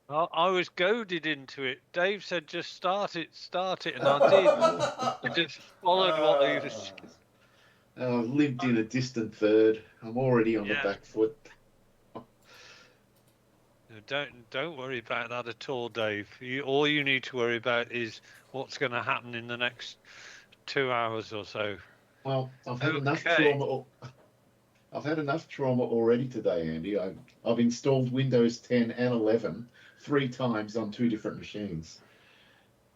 I was goaded into it. Dave said, "Just start it," and I did. I just followed what he was. I've lived in a distant third. I'm already on the Yeah, back foot. no, don't worry about that at all, Dave. All you need to worry about is what's going to happen in the next 2 hours or so. Well, I've had enough Okay. trauma. I've had enough trauma already today, Andy. I've installed Windows 10 and 11 3 times on 2 different machines,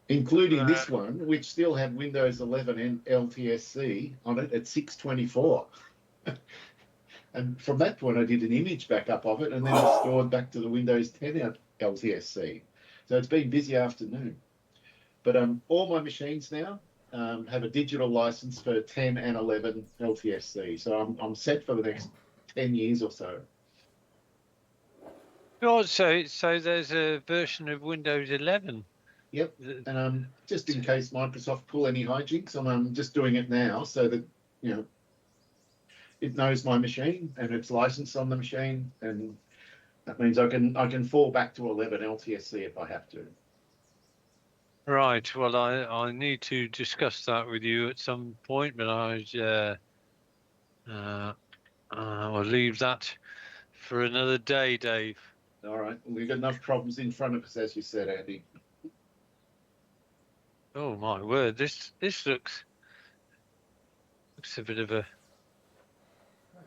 including Uh, this one, which still had Windows 11 and LTSC on it at 624. And from that point, I did an image backup of it and then restored back to the Windows 10 LTSC. So it's been a busy afternoon. But all my machines now have a digital license for 10 and 11 LTSC. So I'm set for the next 10 years or so. God, so there's a version of Windows 11. Yep. And just in case Microsoft pull any hijinks, I'm just doing it now so that, you know, it knows my machine and it's licensed on the machine. And that means I can fall back to 11 LTSC if I have to. Right. Well, I need to discuss that with you at some point, but uh, I'll leave that for another day, Dave. All right. We've got enough problems in front of us, as you said, Andy. Oh my word! This looks a bit of a.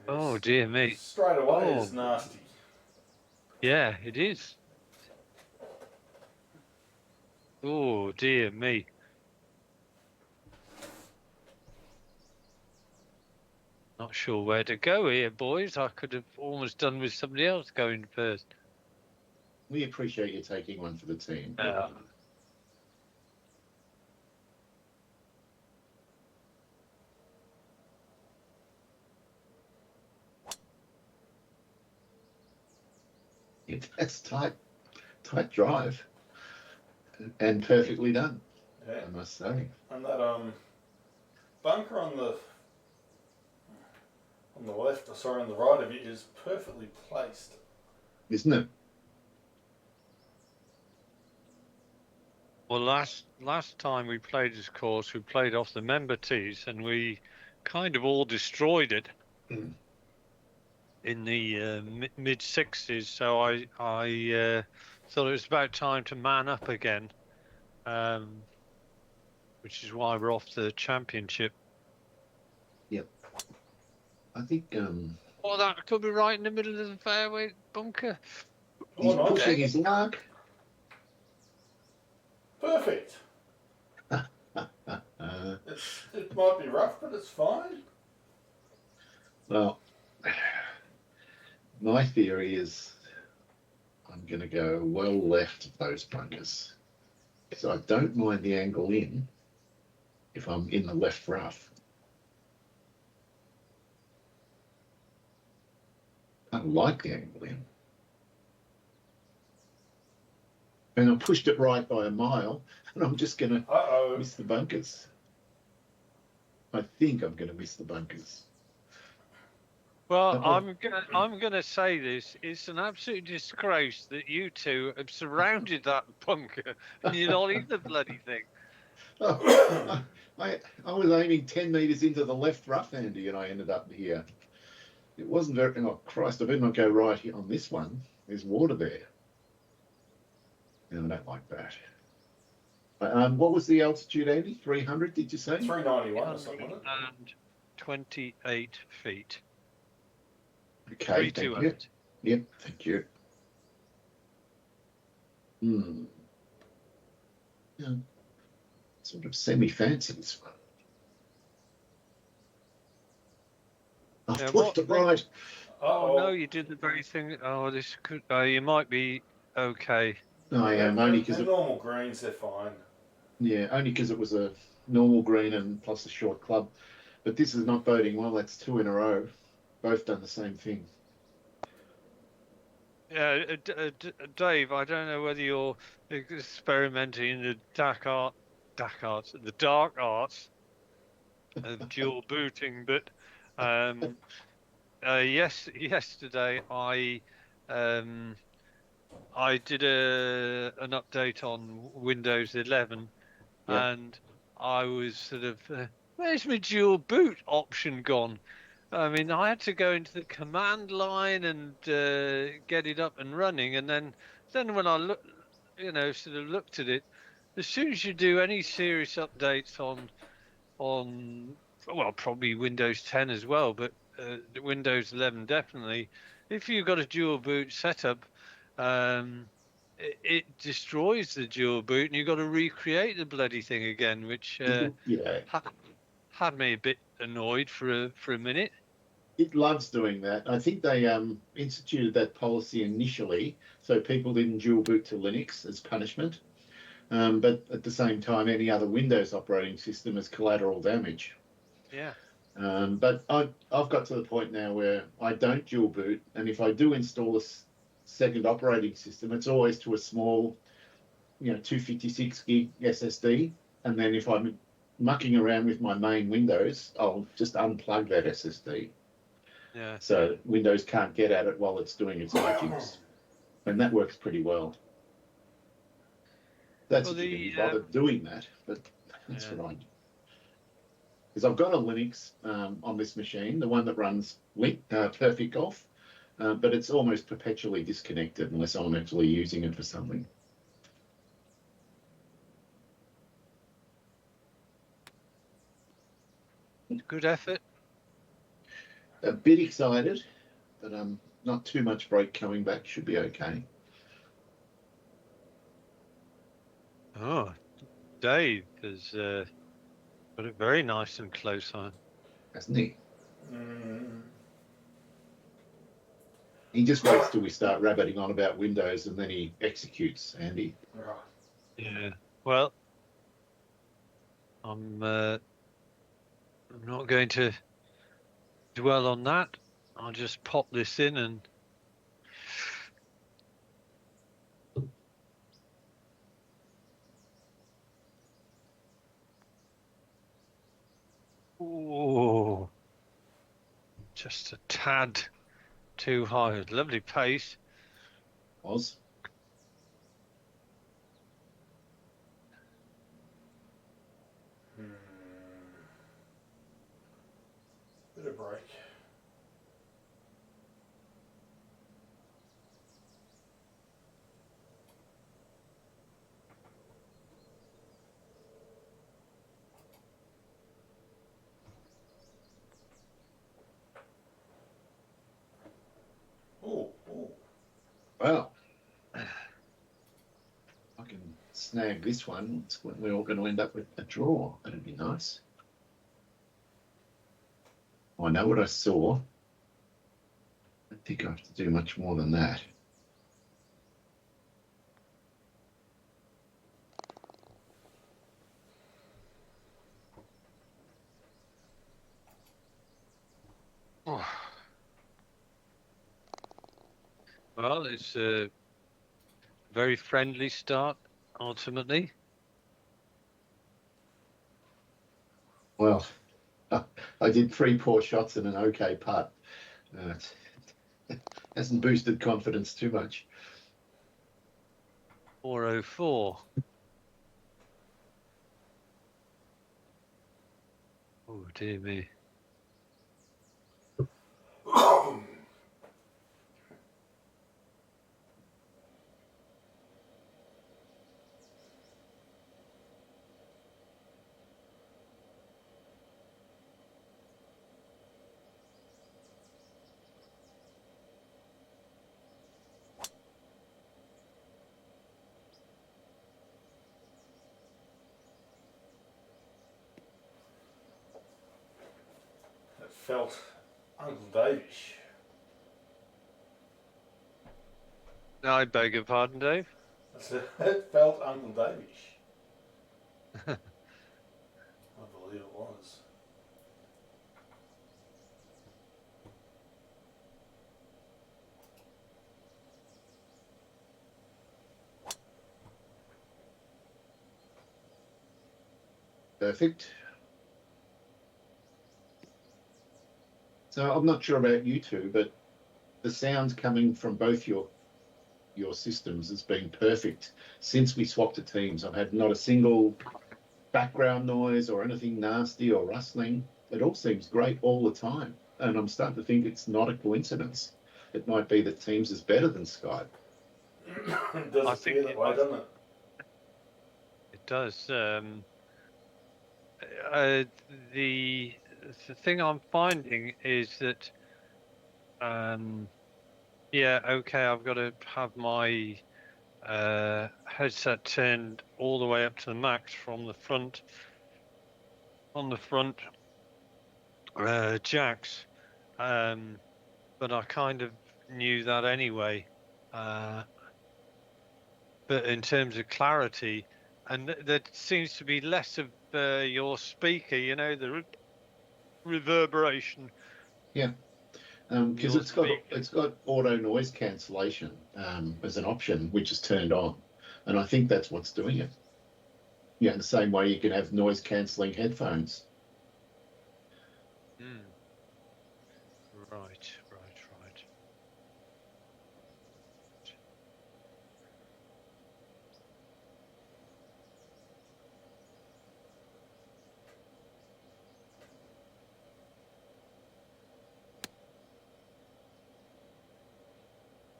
Oh dear me. Straight away Oh is nasty. yeah, it is. Oh dear me. Not sure where to go here, boys. I could have almost done with somebody else going first. We appreciate you taking one for the team. That's tight drive, and perfectly done, Yeah. I must say. And that bunker on the left, or sorry, on the right of you is perfectly placed. Isn't it? Well, last time we played this course, we played off the member tees, and we kind of all destroyed it Mm. in the mid 60s. So I thought it was about time to man up again, um, which is why we're off to the championship. Yep. I think Oh, that could be right in the middle of the fairway bunker. he's Or not. pushing his luck. Perfect. It might be rough, but it's fine. Well, my theory is I'm going to go well left of those bunkers. So I don't mind the angle in if I'm in the left rough. I like the angle in. And I pushed it right by a mile, and I'm just going to miss the bunkers. I think I'm going to miss the bunkers. Well, I'm gonna say this. It's an absolute disgrace that you two have surrounded that bunker and you're not in the bloody thing. Oh, I was aiming 10 metres into the left rough, Andy, and I ended up here. It wasn't very. Oh, Christ, I better not go right here on this one. There's water there. No, I don't like that. What was the altitude, Andy? 300, did you say? 391 or something. 328 feet. Okay, thank you. Yep, thank you. Yeah, sort of semi-fancy this one. I've pushed it right. Oh no, you did the very thing. Oh, this could. You might be okay. I am only because normal greens, they're fine. Yeah, only because it was a normal green and plus a short club. But this is not boding well. That's 2 in a row. Both done the same thing. Yeah, Dave, I don't know whether you're experimenting in the dark arts of dual booting, but yesterday I I did an update on Windows 11, Yep. and I was sort of, where's my dual boot option gone? I mean, I had to go into the command line and get it up and running, and then when I look, sort of looked at it, as soon as you do any serious updates on well, probably Windows 10 as well, but Windows 11 definitely. If you've got a dual boot setup, it destroys the dual boot, and you've got to recreate the bloody thing again, which Yeah. ha- had me a bit annoyed for a minute. It loves doing that. I think they instituted that policy initially so people didn't dual boot to Linux as punishment. But at the same time, any other Windows operating system is collateral damage. Yeah, But I've got to the point now where I don't dual boot, and if I do install a second operating system, it's always to a small, 256 gig SSD, and then if I'm mucking around with my main Windows, I'll just unplug that SSD. yeah. So Windows can't get at it while it's doing its hijinks, and that works pretty well. That's Well, if you can be the bothered doing that, but that's yeah. what I do. Because I've got a Linux on this machine, the one that runs Perfect Golf, but it's almost perpetually disconnected unless I'm actually using it for something. Good effort. A bit excited, but not too much break coming back. Should be okay. Oh, Dave has got it very nice and close on. Hasn't he? Mm. He just waits till we start rabbiting on about Windows and then he executes, Andy. Right. Yeah. Well, I'm not going to dwell on that. I'll just pop this in and oh, just a tad too high. Lovely pace. Oz. Hmm. Bit of break. Oh, oh. Well, I can snag this one. We're all going to end up with a draw. That'd be nice. I know what I saw. I don't think I have to do much more than that. Oh. Well, it's a very friendly start, ultimately. Well, I did 3 poor shots and an okay putt. It hasn't boosted confidence too much. 404. Oh, dear me. It felt Uncle Davish. I beg your pardon, Dave. It felt Uncle Davish. I believe it was. Perfect. So I'm not sure about you two, but the sounds coming from both your your systems has been perfect since we swapped to Teams. I've had not a single background noise or anything nasty or rustling. It all seems great all the time, and I'm starting to think it's not a coincidence. It might be that Teams is better than Skype. It does I appear think that way, doesn't it? it does. Uh, the the thing I'm finding is that yeah, okay, I've got to have my headset turned all the way up to the max from the front on the front jacks, but I kind of knew that anyway. But in terms of clarity, and there seems to be less of your speaker, you know, the reverberation Yeah, from because your speaker. it's got auto noise cancellation as an option, which is turned on, and I think that's what's doing it. Yeah, in the same way you can have noise cancelling headphones. Mm. Right, right, right.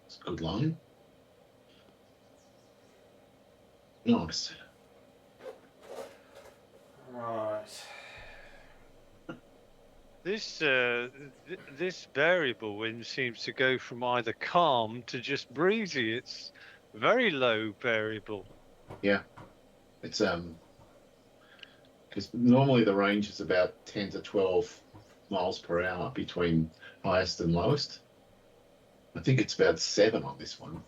It's a good line. Nice. Right. This variable wind seems to go from either calm to just breezy. It's very low variable. Yeah, it's because normally the range is about 10 to 12 miles per hour between highest and lowest. I think it's about 7 on this one.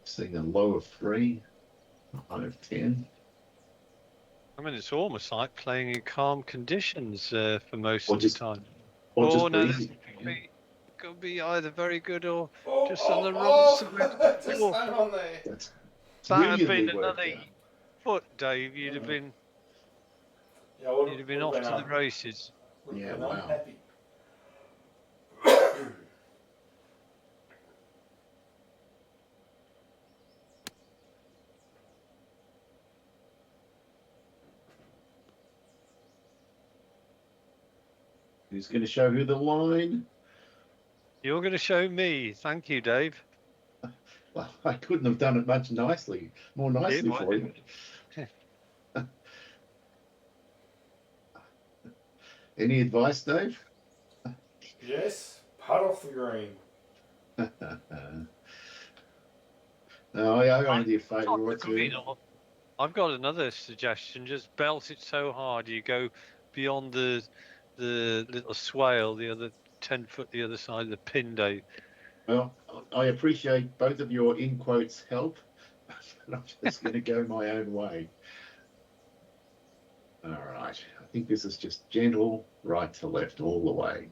Seeing a low of 3, a high of 10. I mean, it's almost like playing in calm conditions for most Or of the just time. or Oh just no, this breezy. Yeah. could be either very good or Oh, just on oh, the wrong side. oh! Just Oh, hang on there. That's that had brilliantly been worked another out. foot, Dave. Yeah, I You'd have been would off have to the been, races. Yeah, wow. unhappy. Who's going to show who the line? You're going to show me. Thank you, Dave. Well, I couldn't have done it more Did nicely what? for you. Any advice, Dave? Yes, putt off the green. No, I I only do a thought favour or the green two. off. I've got another suggestion. Just belt it so hard you go beyond the little swale, the other 10 foot the other side of the pin, Dave. Well, I appreciate both of your in quotes help, but I'm just going to go my own way. All right. I think this is just gentle right to left all the way.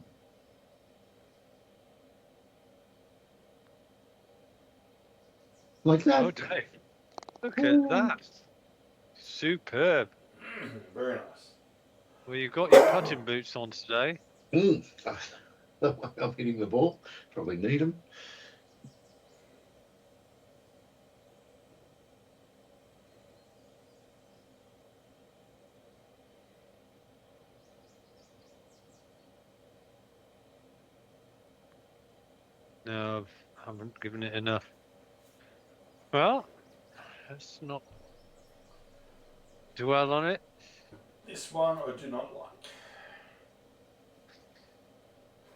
Like Oh, that. Dave, look at Ooh. that. Superb. Very nice. Well, you've got your putting boots on today. Mm. I'm hitting the ball. Probably need them. No, I haven't given it enough. Well, let's not dwell on it. This one I do not like.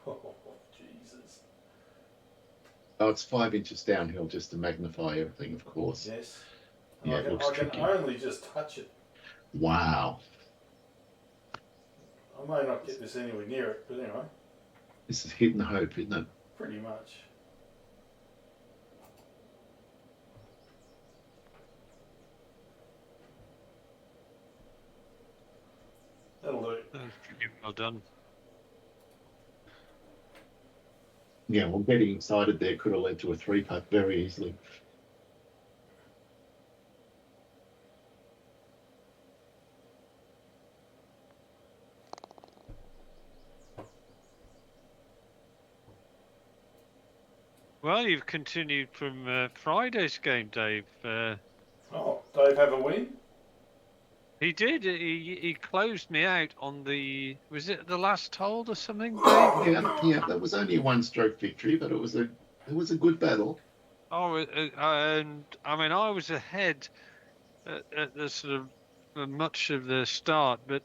Oh, Jesus. Oh, it's 5 inches downhill just to magnify everything, of course. Yes. And Yeah, it looks I can tricky. only just touch it. Wow. I may not get this anywhere near it, but anyway, This is hidden hope, isn't it? pretty much. That'll do. That's pretty well done. Yeah, well, getting excited there could have led to a 3-putt very easily. Well, you've continued from Friday's game, Dave. Oh, Dave have a win? He did. He closed me out on the. Was it the last hole or something, Dave? Yeah, that was only a one-stroke victory, but it was a good battle. Oh, and I mean, I was ahead at the sort of much of the start, but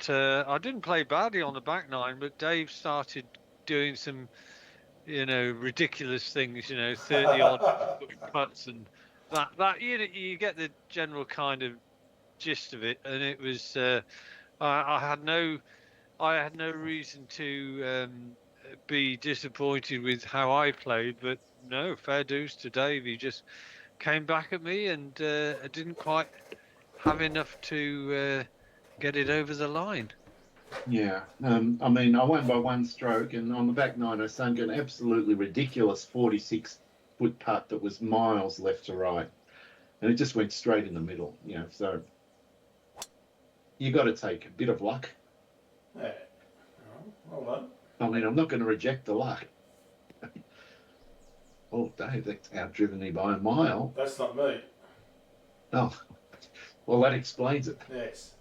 I didn't play badly on the back nine. But Dave started doing some, ridiculous things. 30 odd putts and that. You get the general kind of gist of it, and it was. I had no reason to be disappointed with how I played, but no, fair dues to Dave. He just came back at me and I didn't quite have enough to get it over the line. Yeah, I mean, I won by one stroke, and on the back nine, I sunk an absolutely ridiculous 46-foot putt that was miles left to right, and it just went straight in the middle. So you got to take a bit of luck. Yeah. Oh, well done. I mean, I'm not going to reject the luck. Oh, Dave, that's outdriven me by a mile. That's not me. Oh, well, that explains it. Yes.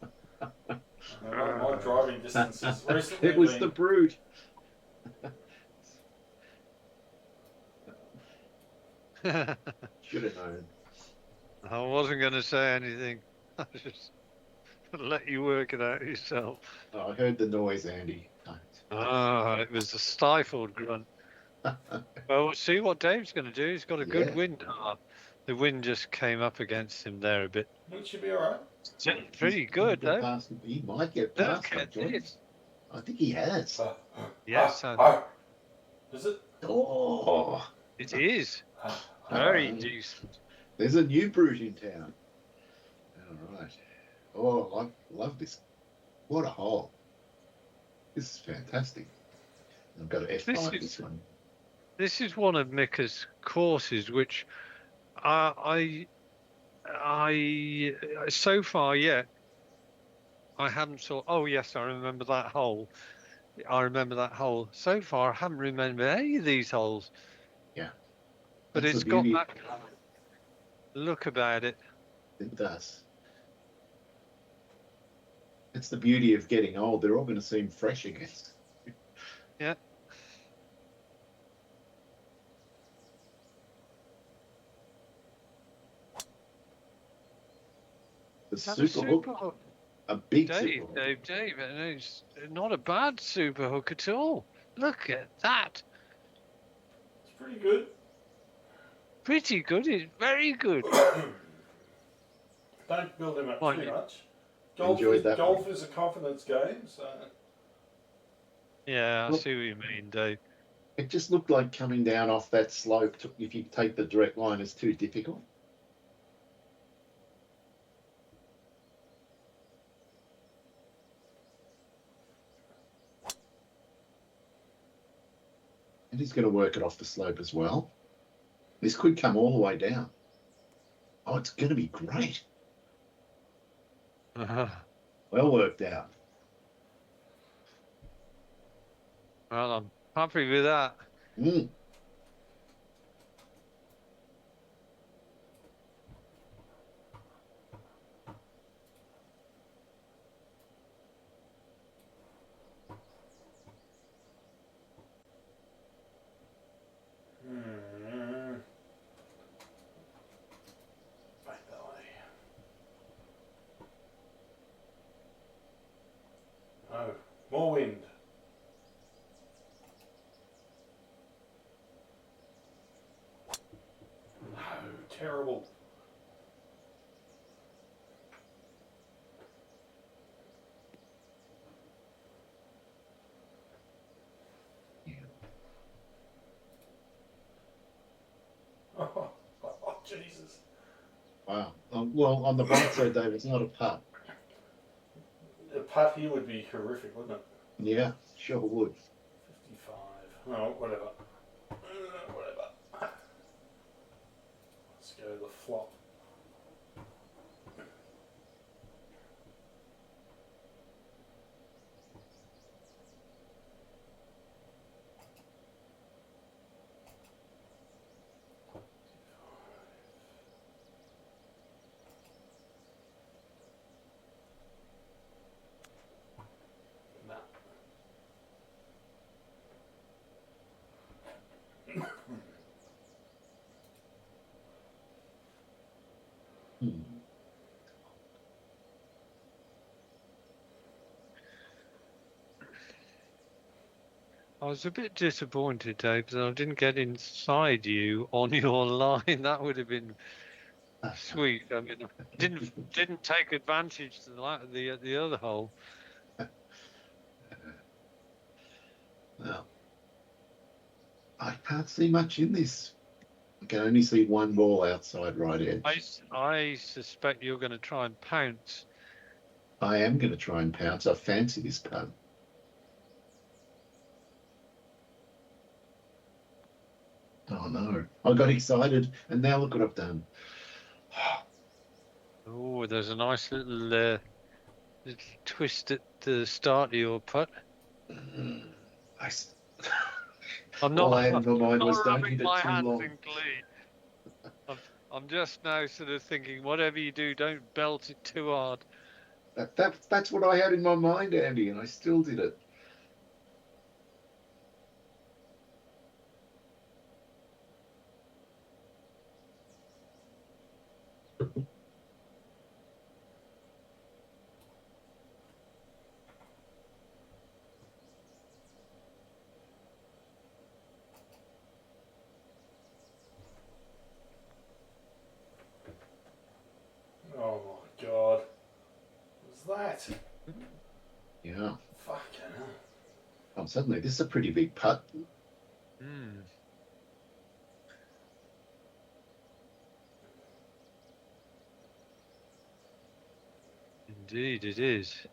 My driving distances recently It was been... the brute. Should have known. I wasn't going to say anything. I just let you work it out yourself. Oh, I heard the noise, Andy. It was a stifled grunt. Well, we'll see what Dave's going to do. He's got a good Yeah. wind. The wind just came up against him there a bit. It should be all right. Pretty good, though. He might get past. Look at this. I think he has. Yes, Is it? Oh, it is. Very decent. there's a new brute in town. All right. Oh, I love this. What a hole. This is fantastic. I've got to F5 this one. This is one of Mika's courses, which I so far yet I haven't saw. Oh yes, I remember that hole. So far, I haven't remembered any of these holes. Yeah, but it's got that look about it. It does. It's the beauty of getting old. They're all going to seem fresh again. Yeah. The super hook. A big super hook. Dave, and it's not a bad super hook at all. Look at that. It's pretty good. Pretty good. It's very good. Don't build him up Well, too much. Golf is a confidence game, so... Yeah, I see what you mean, Dave. It just looked like coming down off that slope, if you take the direct line, is too difficult. And he's going to work it off the slope as well. This could come all the way down. Oh, it's going to be great. Well worked out. Well, I'm happy with that. Mm. Back that way. Oh, more wind. Oh, terrible. Oh, Jesus. Wow. Well, on the bright side, Dave, it's not a putt. A putt here would be horrific, wouldn't it? Yeah, sure would. 55. Oh, whatever. Whatever. Let's go the flop. Hmm. I was a bit disappointed, Dave, that I didn't get inside you on your line. That would have been sweet. I mean, didn't take advantage to the other hole. Well, I can't see much in this. I can only see one ball outside right edge. I suspect you're going to try and pounce. I am going to try and pounce. I fancy this putt. Oh no! I got excited, and now look what I've done. Oh, there's a nice little twist at the start of your putt. I, I'm all not. I had in my mind not was don't rubbing hit it my too hands long. in glee. I'm just now sort of thinking, whatever you do, don't belt it too hard. That's what I had in my mind, Andy, and I still did it. Oh my god. What was that? Yeah. Fucking hell. Oh, suddenly this is a pretty big putt. Hmm. Indeed, it is.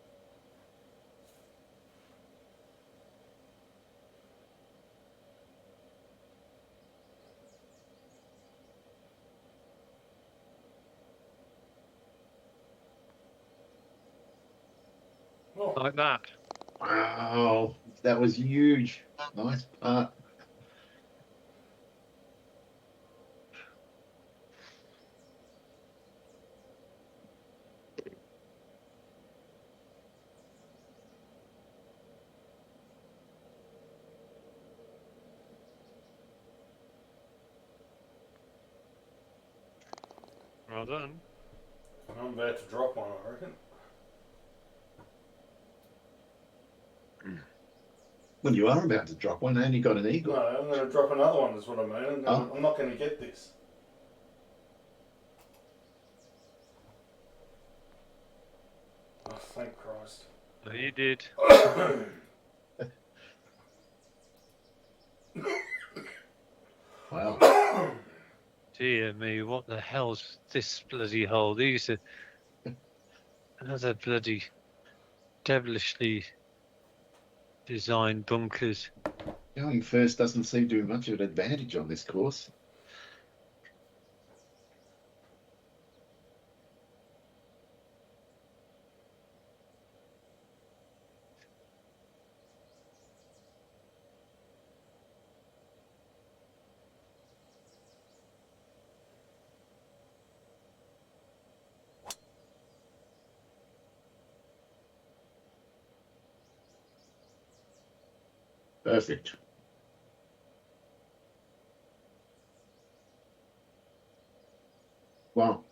Oh, Like that. Wow, that was huge. Nice putt. Well done. I'm about to drop one, I reckon. Well, you are about to drop one, and you got an eagle. No, I'm going to drop another one, is what I mean. And Oh. I'm not going to get this. Oh, thank Christ. No, you did. Wow. Dear me, what the hell's this bloody hole? These are another bloody devilishly designed bunkers. Going first doesn't seem to be much of an advantage on this course. Perfect. Wow.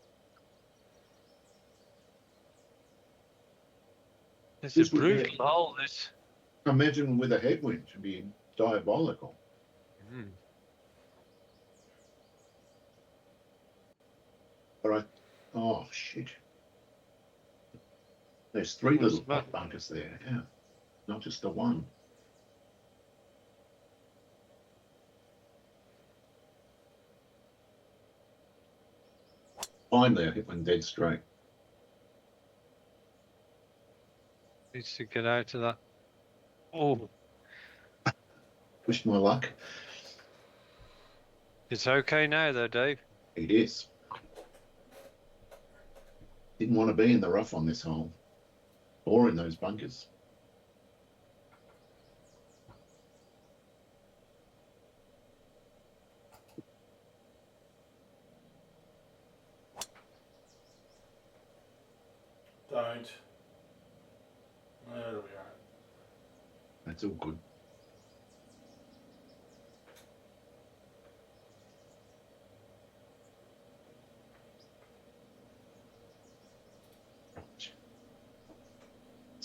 It's This a would be, brutal hole, this. imagine with a headwind, it would be diabolical. Mm. But oh shit. There's three What's little that? bunkers there, yeah. Not just the one. Finally, I hit one dead straight. Needs to get out of that. Oh, Wish my luck. it's okay now, though, Dave. It is. Didn't want to be in the rough on this hole or in those bunkers. Don't. There we go. That's all good.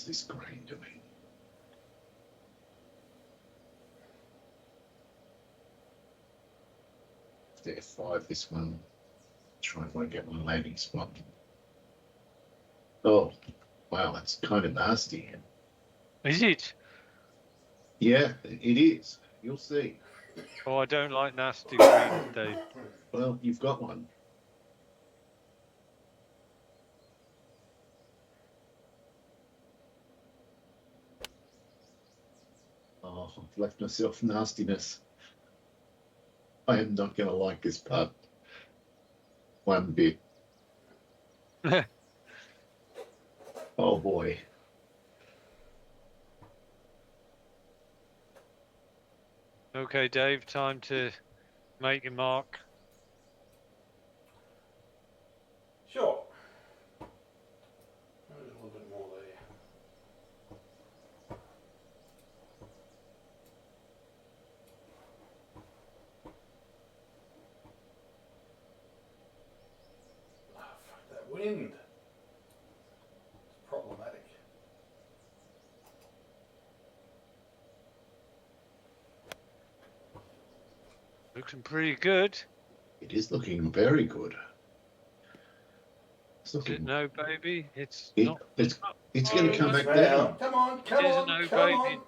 What's this green doing? F5, this one. Try and work out my landing spot. Oh, wow, that's kind of nasty. Is it? Yeah, it is. You'll see. Oh, I don't like nasty greens, Dave. Well, you've got one. Oh, I've left myself nastiness. I am not going to like this putt one bit. Oh boy. Okay, Dave, time to make your mark. Sure. Maybe a little bit more there. Ah, fuck that wind. It's problematic. Looking pretty good. It is looking very good. It's Is it looking. no, baby? It's It, not. it's not- it's oh, going to It come is back now. down. Come on, it come is a on, no, come baby. on.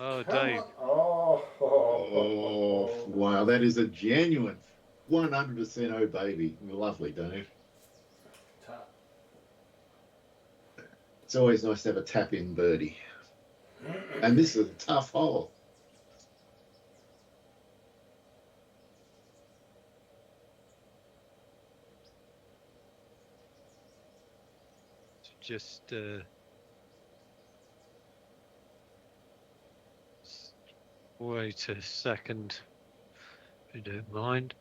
Oh, Come Dave. on. Oh, wow, that is a genuine 100% oh baby. Lovely, Dave. Tap. It's always nice to have a tap in birdie. And this is a tough hole. Just wait a second, if you don't mind.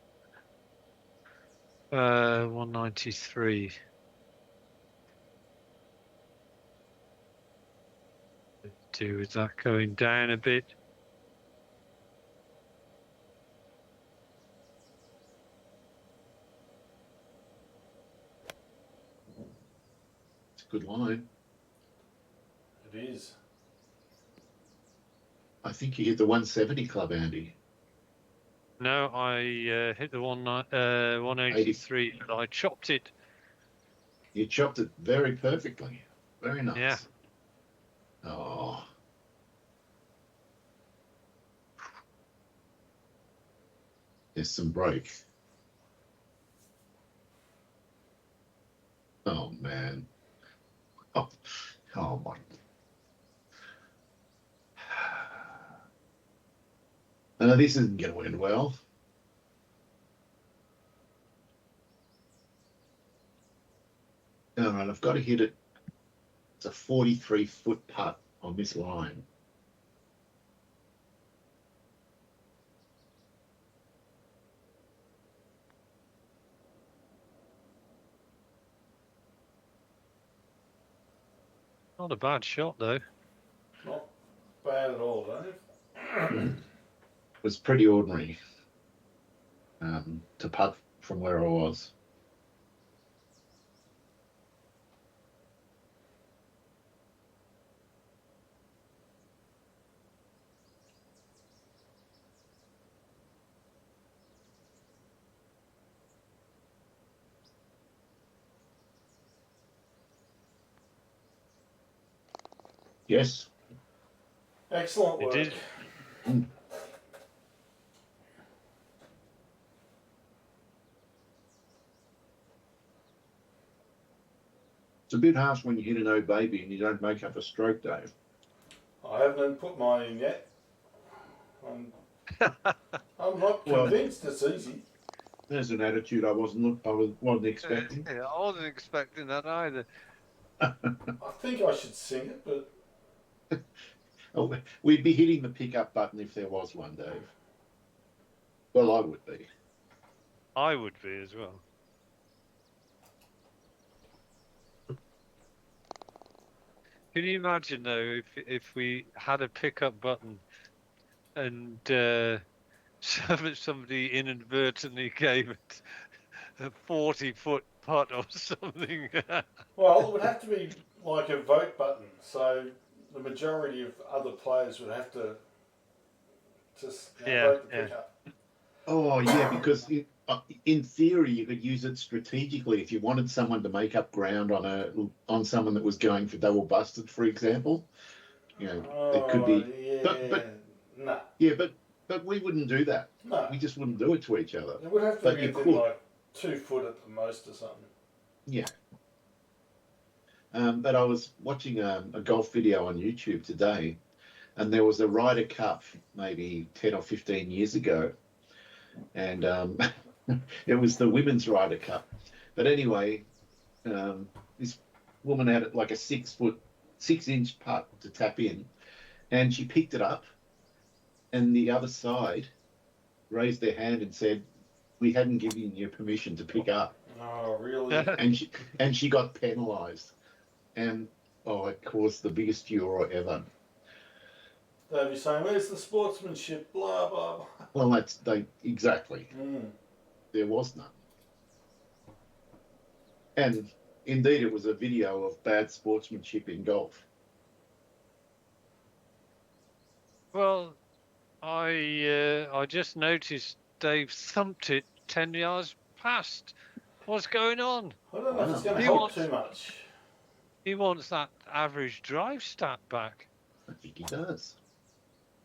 193. Do with that going down a bit. It's a good line. It is. I think you hit the 170 club, Andy. No, I hit the 183, but I chopped it. You chopped it very perfectly. Very nice. Yeah. Oh. There's some break. Oh, man. Oh, oh my. This isn't going to end well. All right, I've got to hit it. It's a 43-foot putt on this line. Not a bad shot, though. Not bad at all, Dave. It was pretty ordinary to putt from where I was. Yes. Excellent It work. is. It's a bit harsh when you hit an O baby and you don't make up a stroke, Dave. I haven't even put mine in yet. I'm not Well- convinced it's easy. There's an attitude I wasn't expecting. Yeah, I wasn't expecting that either. I think I should sing it, but Oh, we'd be hitting the pickup button if there was one, Dave. Well, I would be. I would be as well. Can you imagine though if we had a pickup button and somebody inadvertently gave it a 40-foot putt or something. Well, it would have to be like a vote button, so the majority of other players would have to just Yeah, vote the yeah. pickup. Oh yeah, because in theory you could use it strategically if you wanted someone to make up ground on someone that was going for double busted, for example. You know, it could Oh be, yeah, but no, yeah, but we wouldn't do that. no. We just wouldn't do it to each other. It would have to But be you within could, like 2 foot at the most or something. yeah. But I was watching a golf video on YouTube today, and there was a Ryder Cup maybe 10 or 15 years ago, and it was the women's Ryder Cup. But anyway, this woman had like a 6 foot, 6 inch putt to tap in, and she picked it up, and the other side raised their hand and said, "We hadn't given you permission to pick up," Oh really? and she got penalised, and oh, it caused the biggest furor ever. They'd be saying, "Where's the sportsmanship?" Blah blah blah. Well, that's they exactly. Mm. There was none, and indeed, it was a video of bad sportsmanship in golf. Well, I just noticed Dave thumped it 10 yards past. What's going on? I don't know if it's Wow. going to He help wants- too much. He wants that average drive stat back. I think he does.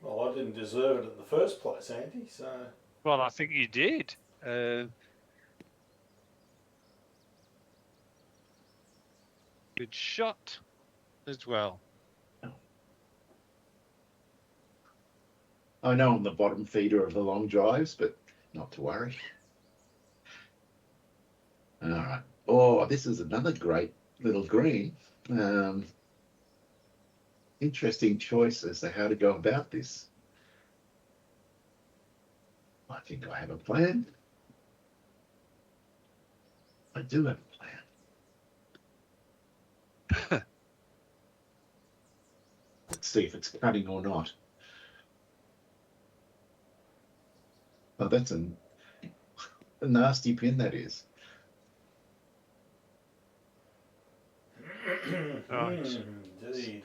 Well, I didn't deserve it in the first place, Andy. So Well, I think you did. Good shot as well. I know I'm the bottom feeder of the long drives, but not to worry. All right. Oh, this is another great little green. Interesting choice as to how to go about this. I think I have a plan. I do have a plan. Let's see if it's cutting or not. Oh, that's a nasty pin, that is. Right. Indeed.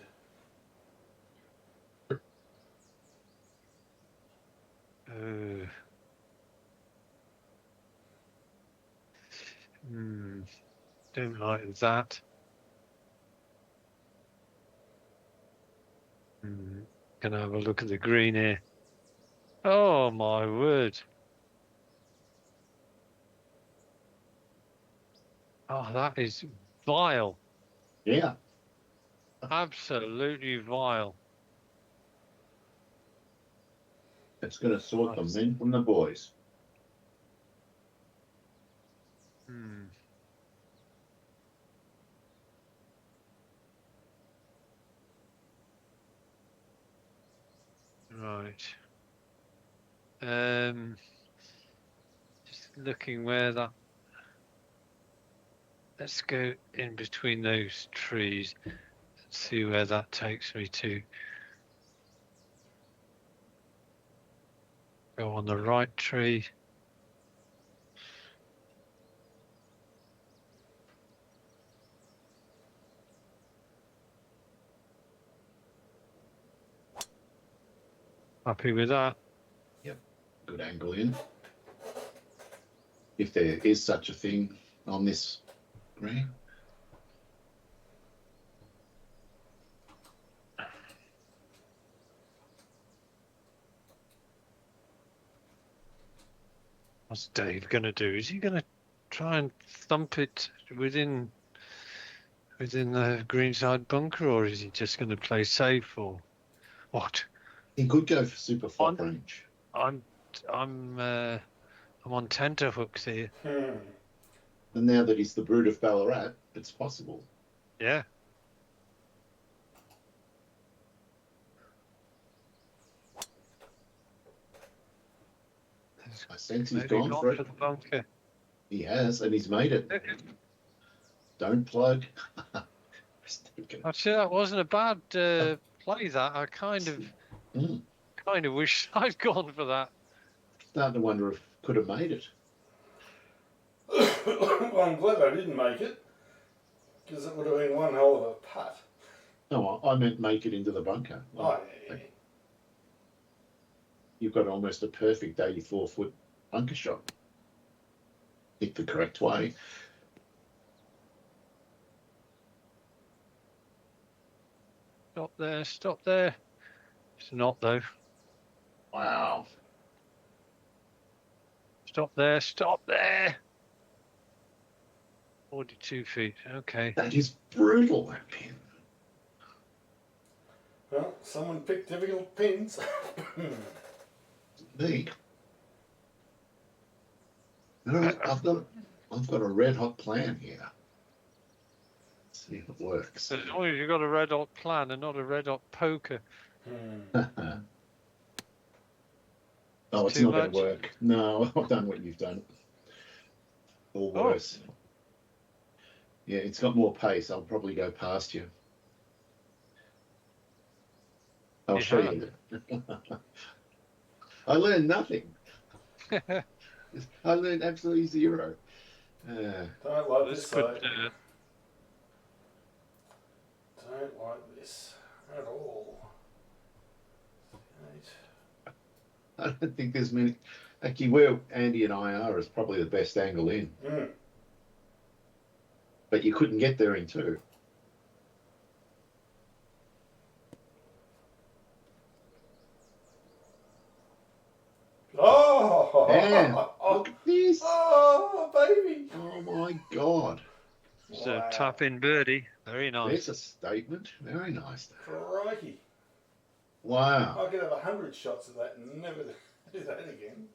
Don't like that. Gonna have a look at the green here. Oh my word. Oh, that is vile. Yeah. Absolutely vile. It's going to sort the men from the boys. Right. Just looking where that. Let's go in between those trees and see where that takes me to. Go on the right tree. Happy with that? Yep. Good angle in. If there is such a thing on this green. What's Dave going to do? Is he going to try and thump it within the greenside bunker, or is he just going to play safe, or what? He could go for super flop range. I'm on tenterhooks here. And now that he's the brood of Ballarat, it's possible. Yeah. I sense he's Maybe gone not for it. the bunker. He has, and he's made it. Don't plug. Actually, that wasn't a bad play. That I kind of wish I'd gone for that. Starting to wonder if could have made it. Well, I'm glad I didn't make it, because it would have been one hell of a putt. No, I meant make it into the bunker. Oh, yeah. You've got almost a perfect 84-foot bunker shot. Hit the correct way. Stop there, stop there. It's not, though. Wow. Stop there, stop there. 42 feet, okay. That is brutal, that pin. Well, someone picked difficult pins. Me. No, I've got a red hot plan here. Let's see if it works. As long as you've got a red hot plan and not a red hot poker. Oh, it's Too not going much? to work. No, I've done what you've done. Or worse. Yeah, it's got more pace. I'll probably go past you. I'll show you. I learned nothing. I learned absolutely zero. Don't like this, though. Don't like this at all. I don't think there's many. Actually, where Andy and I are is probably the best angle in. But you couldn't get there in two. Oh! Yeah, look at this. Oh, baby! Oh my God. It's a tap in birdie. Very nice. There's a statement. Very nice. Crikey. Wow. I could have 100 shots of that and never do that again.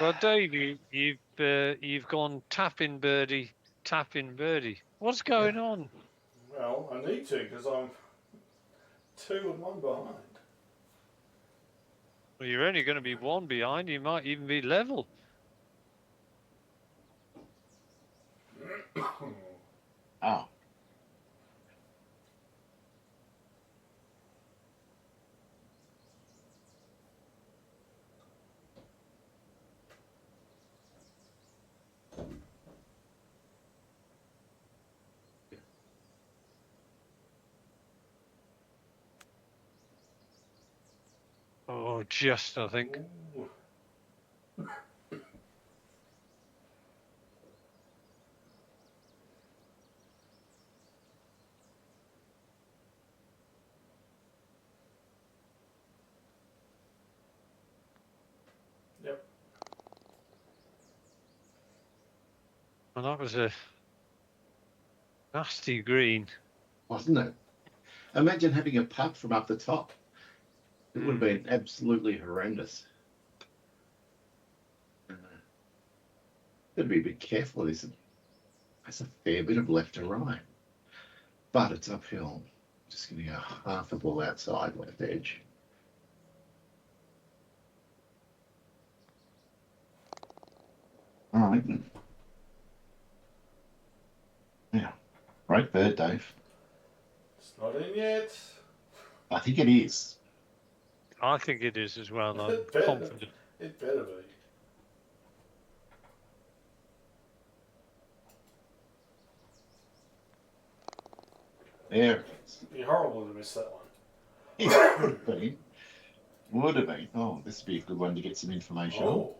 Well, Dave, you've gone tap in birdie, tap in birdie. What's going on? Well, I need to because I'm 2 and 1 behind. Well, you're only going to be 1 behind. You might even be level. Oh. Oh, just, I think. Ooh. Yep. Well, that was a nasty green. Wasn't it? Imagine having a putt from up the top. It would have been absolutely horrendous. Got to be a bit careful. There's a fair bit of left to right. But it's uphill. Just going to go half a ball outside left edge. All right. Yeah. Great bird, Dave. It's not in yet. I think it is. I think it is as well. I'm It better- confident. It better be. There it is. It'd be horrible to miss that one. It would have been. Would have been. Oh, this would be a good one to get some information on. Oh.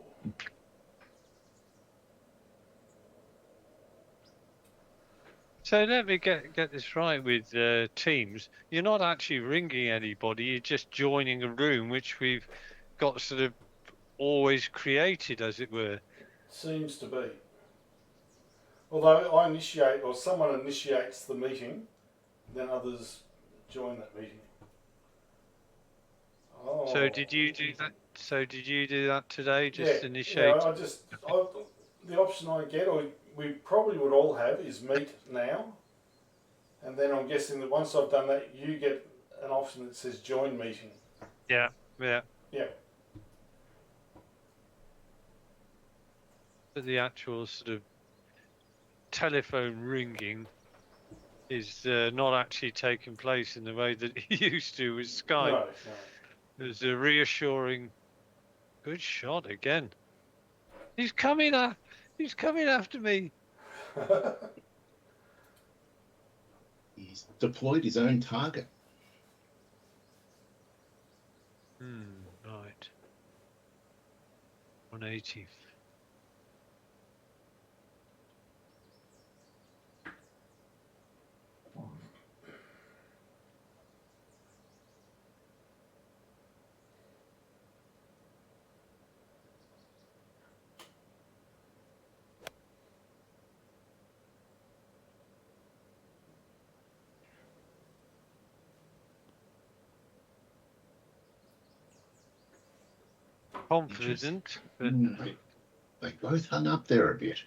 So let me get this right with teams. You're not actually ringing anybody. You're just joining a room, which we've got sort of always created, as it were. Seems to be. Although I initiate, or someone initiates the meeting, then others join that meeting. Oh. So did you do that? So did you do that today? Just yeah, initiate. Yeah, the option I get, or we probably would all have, is meet now. And then I'm guessing that once I've done that, you get an option that says join meeting. Yeah, yeah. Yeah. But the actual sort of telephone ringing is not actually taking place in the way that it used to with Skype. No. There's a reassuring, good shot again. He's coming after me. He's deployed his own target. Right. 180. Confident, but They both hung up there a bit.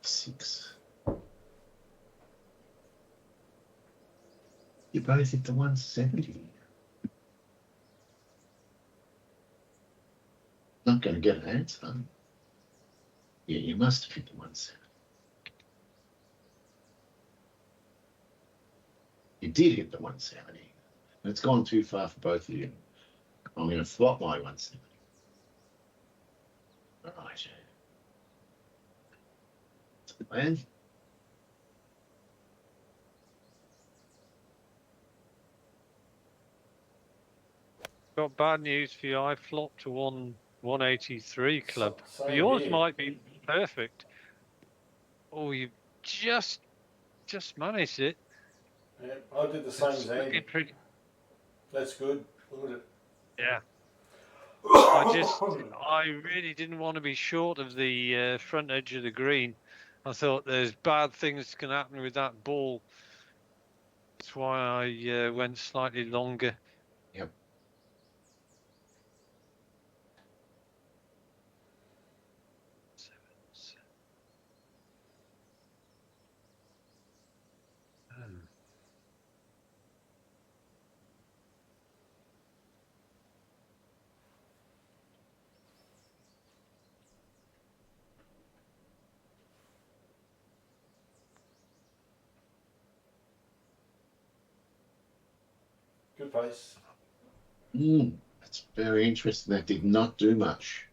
Six. You both hit the 170. Not going to get an answer. Yeah, you must have hit the 170. You did hit the 170. And it's gone too far for both of you. I'm going to swap my 170. All right. That's the plan. got bad news for you. I flopped to 183 club. Same Yours here. might be perfect. Oh, you just managed it. Yeah, I did the same It's as Andy. looking pretty. That's good. Look at it. Yeah. I really didn't want to be short of the front edge of the green. I thought there's bad things can happen with that ball. That's why I went slightly longer. Yep. Good pace. That's very interesting. That did not do much.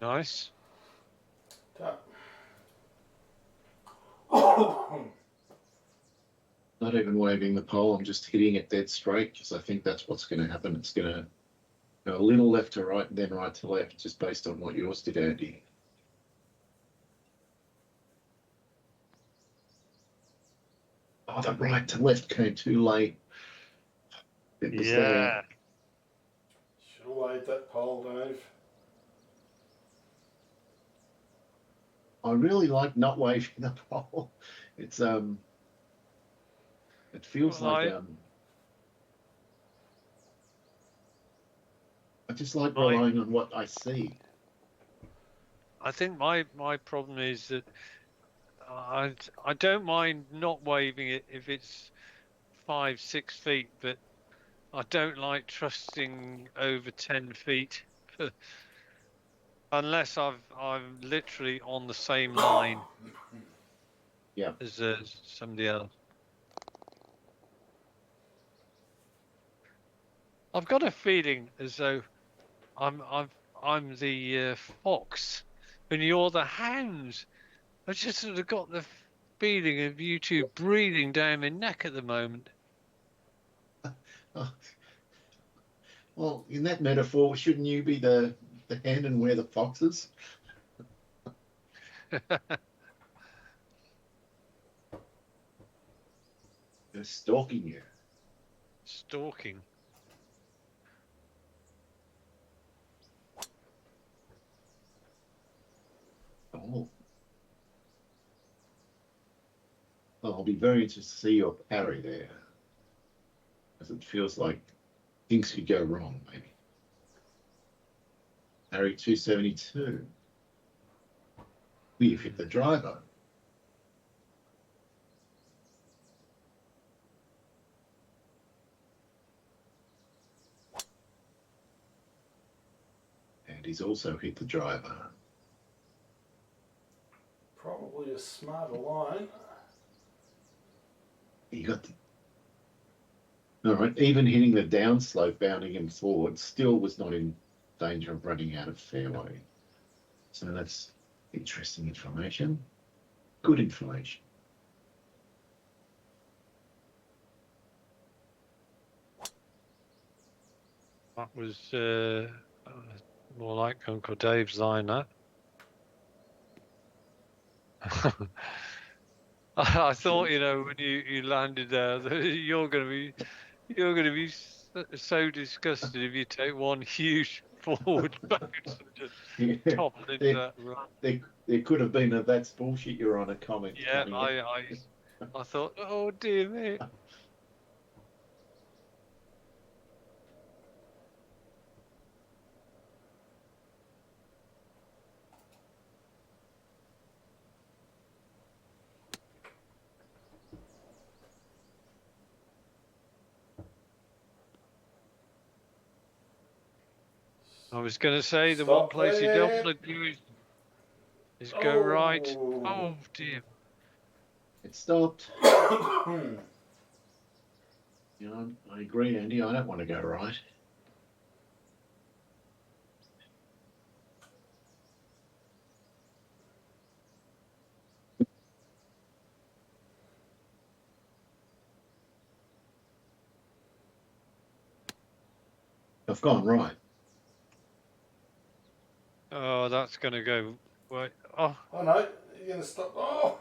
Nice. Not even waving the pole. I'm just hitting it dead straight because I think that's what's going to happen. It's going to go a little left to right and then right to left, just based on what yours did, Andy. Oh, the right to left came too late. It was there. Should have waved that pole, Dave. I really like not waving the pole. It's it feels Well, like I just like My- relying on what I see. I think my problem is that I don't mind not waving it if it's 5-6 feet, but I don't like trusting over 10 feet unless I'm literally on the same line Yeah. as somebody else. I've got a feeling as though I'm the fox and you're the hound. I just sort of got the feeling of you two breathing down my neck at the moment. Oh. Well, in that metaphor, shouldn't you be the hen and we're the foxes? They're stalking you. Stalking. I'll be very interested to see your parry there, as it feels like things could go wrong, maybe. Parry 272. You've hit the driver. And he's also hit the driver. Probably a smarter line. He got the... All right, even hitting the downslope, bounding him forward, still was not in danger of running out of fairway. So that's interesting information. Good information. That was more like Uncle Dave's line, that. I thought, you know, when you landed there, that you're gonna be so disgusted if you take one huge forward bounce and just Yeah, topple into there, that run. there could have been a "that's bullshit" you're on a comment Yeah, coming I thought, oh dear me. I was going to say the one Stop place you there. don't want to do is go right. Oh dear. It stopped. You know, I agree, Andy. I don't want to go right. I've gone right. Oh, that's going to go. Wait. Oh, Oh no, you're going to stop. Oh!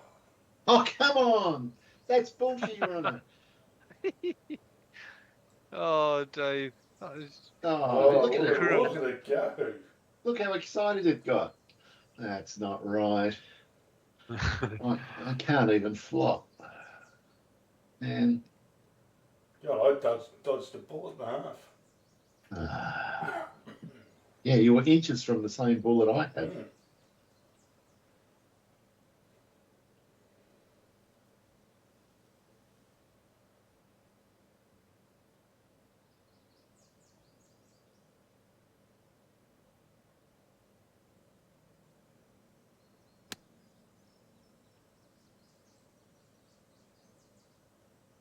Oh, come on. That's bullshit you're on. oh, Dave. That is Oh, Oh, look at it. look at it go. Look how excited it got. That's not right. I can't even flop. And God, I dodged a bullet and a half. yeah, you were inches from the same bullet I had.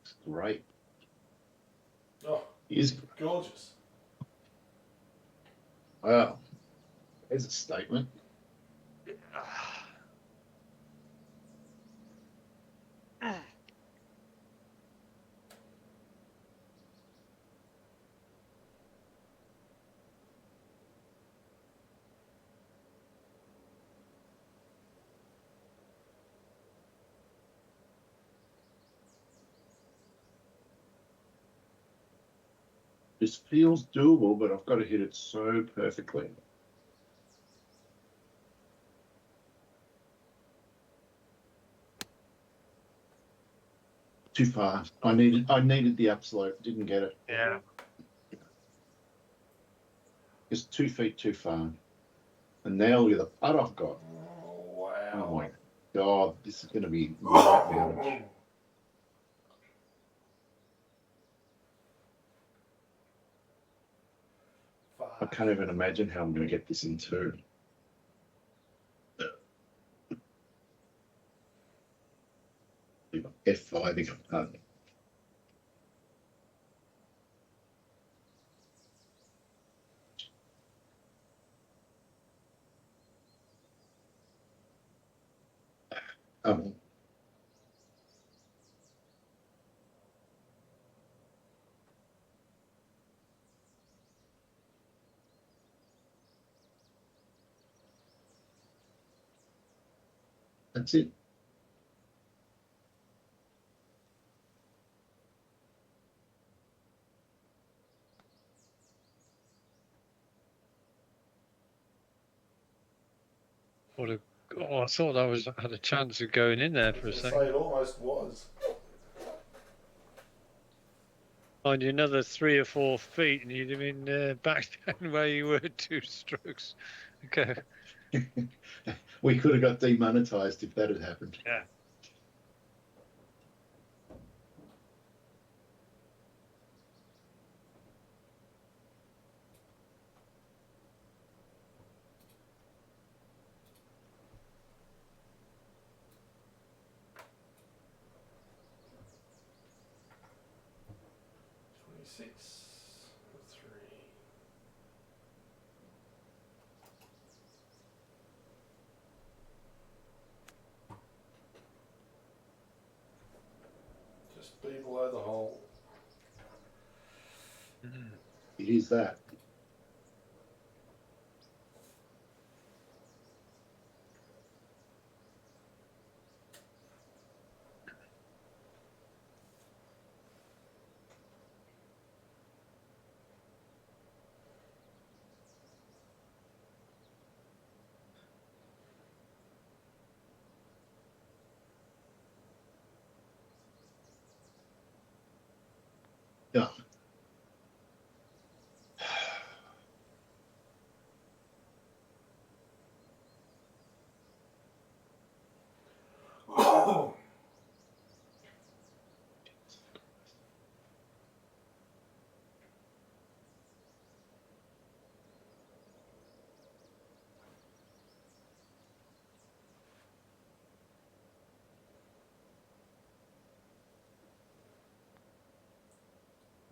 It's great. Oh, It is gorgeous. wow. There's a statement. This feels doable, but I've got to hit it so perfectly. Too far. I needed the upslope. Didn't get it. yeah. It's 2 feet too far. And now look at the putt I've got. Oh, wow. Oh my God, this is going to be nightmarish. I can't even imagine how I'm going to get this in two. F5 if I putt. That's it. What a. Oh, I thought that had a chance of going in there for a second. It almost was. find you another 3 or 4 feet, and you'd have been back down where you were 2 strokes ago. We could have got demonetized if that had happened. Yeah. Three. Just be below the hole. It is that. Yeah.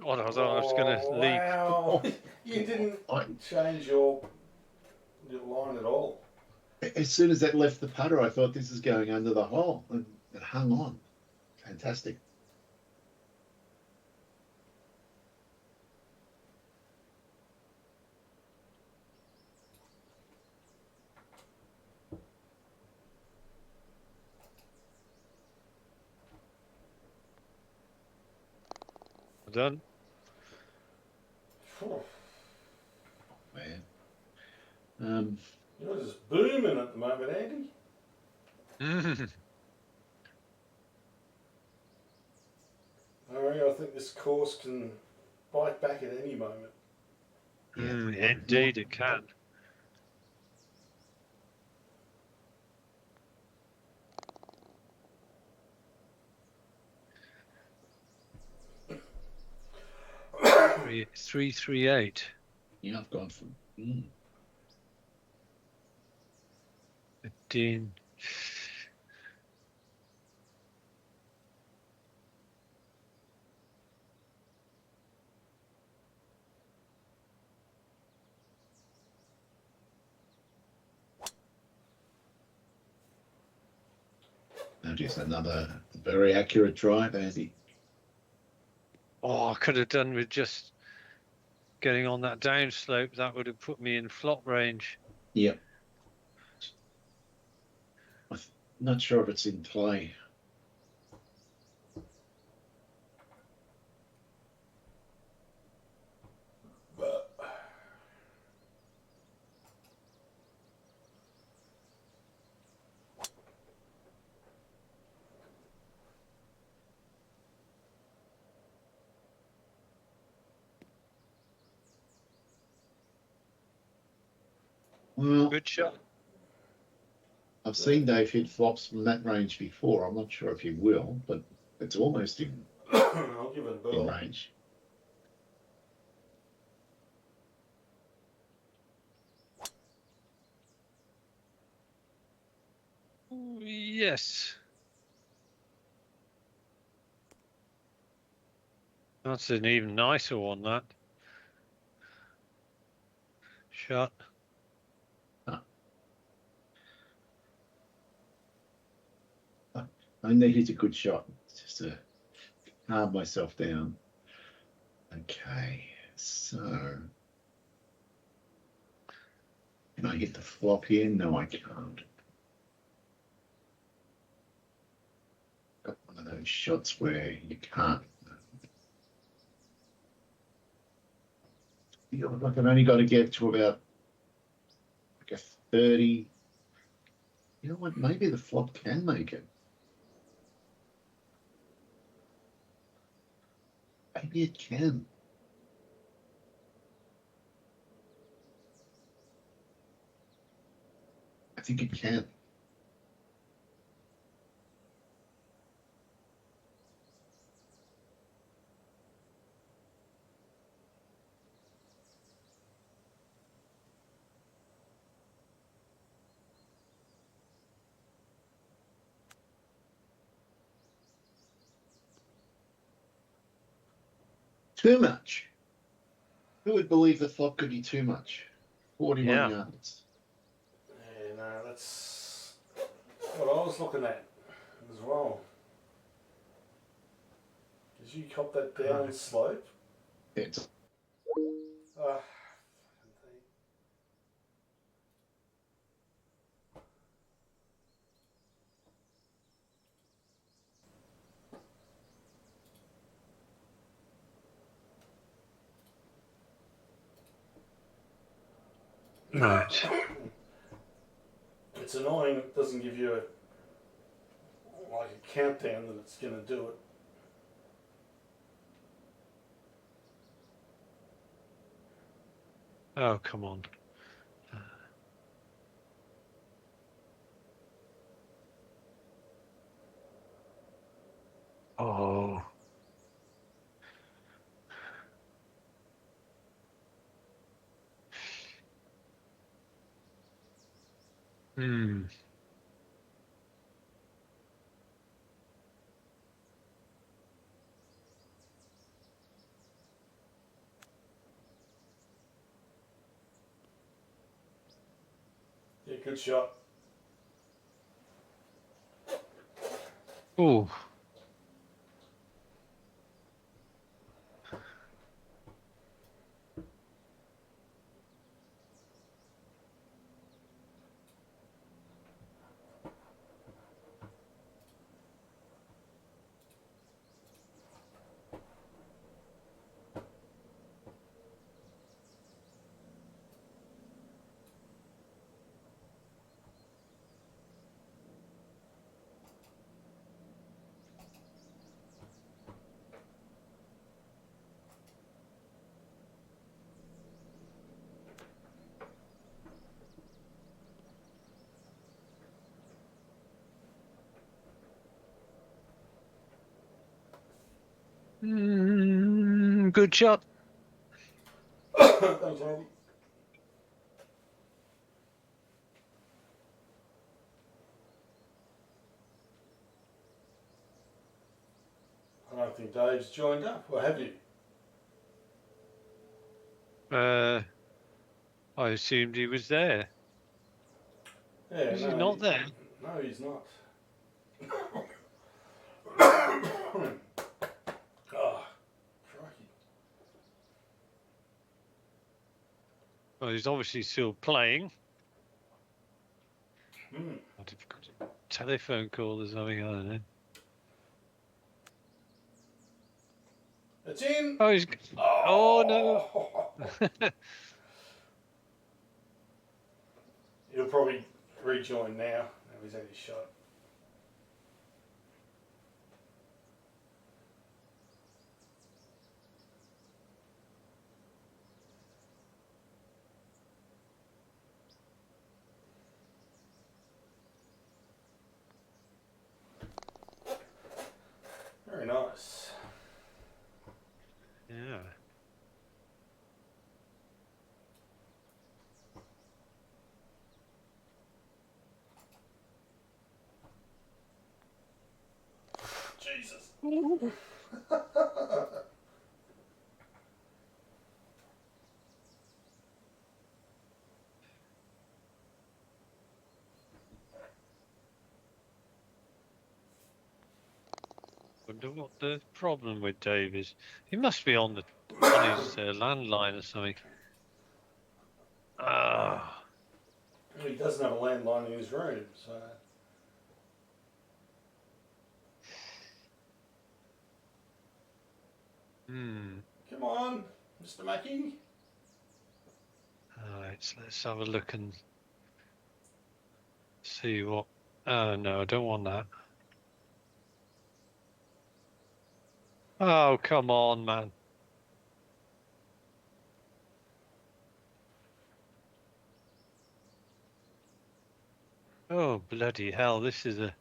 What I thought I was going to leave. Wow. You didn't change your line at all. As soon as that left the putter, I thought this is going under the hole, and it hung on. Fantastic. Well done. Man. You're just booming at the moment, Andy. Harry, I think this course can bite back at any moment. Indeed, it can. Three, 338. Yeah, I've gone from 15. just another very accurate drive, Andy. Oh, I could have done with just getting on that downslope. That would have put me in flop range. Yep. I'm not sure if it's in play. Well, Good shot. I've seen Dave hit flops from that range before. I'm not sure if he will, but it's almost in I'll give it a bell. range. Yes. That's an even nicer one, that shot. I needed a good shot just to calm myself down. Okay, so can I hit the flop here? No, I can't. Got one of those shots where you can't. Feel like I've only got to get to about like a 30. You know what? Maybe the flop can make it. Maybe it can. I think it can. Too much. Who would believe the flop could be too much? 41 Yeah. yards. Yeah, no, that's what I was looking at as well. Did you cop that down slope? It's Ah, Right. it's annoying it doesn't give you a countdown that it's going to do it. Oh, come on. Oh. Hmm. Yeah, good shot. Oh. Good shot. Thanks, Andy. I don't think Dave's joined up, or have you? I assumed he was there. Yeah, Is he no, not there? No, he's not. Oh, crikey. Well, he's obviously still playing. What if you've got a telephone call or something? I don't know. It's in. Oh, he's. Oh no. He'll probably rejoin now. Now he's had his shot. Very nice. Yeah. Jesus. Wonder what the problem with Dave is. He must be on his landline or something. Ah. Well, he doesn't have a landline in his room, so. Come on, Mr. Mackey. All right, so let's have a look and see what. Oh no, I don't want that. Oh, come on, man. Oh, bloody hell, this is a...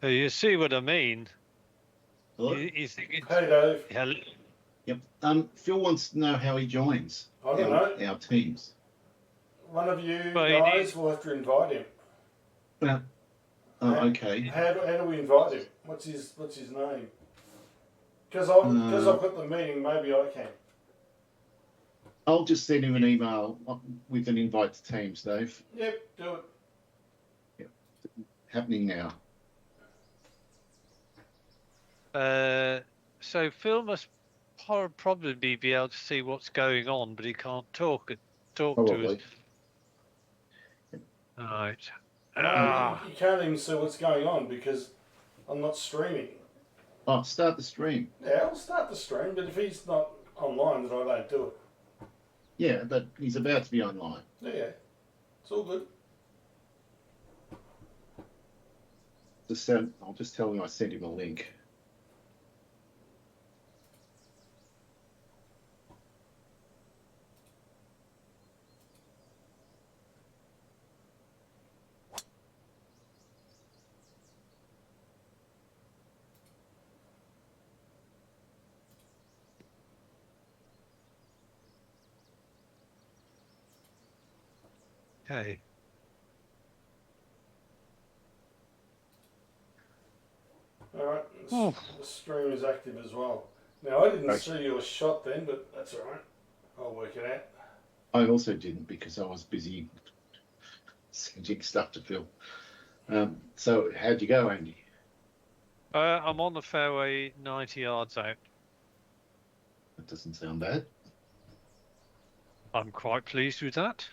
You see what I mean? Hello? You think it's... Hey, Dave. Hell, Yep. Phil wants to know how he joins I don't know. our teams. One of you Well, guys will have to invite him. Well, okay. How do we invite him? What's his name? Because I've got the meeting, maybe I can. I'll just send him an email with an invite to Teams, Dave. Yep, do it. Happening now. so Phil must probably be able to see what's going on, but he can't talk to us. Probably. All right. No, you can't even see what's going on because I'm not streaming. Oh, start the stream. Yeah, I'll start the stream, but if he's not online, then I don't do it. Yeah, but he's about to be online. Yeah, it's all good. I'll just tell him I sent him a link. Okay. Alright, Oh. the stream is active as well. Now, I didn't Right. see your shot then, but that's alright. I'll work it out. I also didn't because I was busy sending stuff to Phil. So how'd you go, Andy? I'm on the fairway, 90 yards out. That doesn't sound bad. I'm quite pleased with that.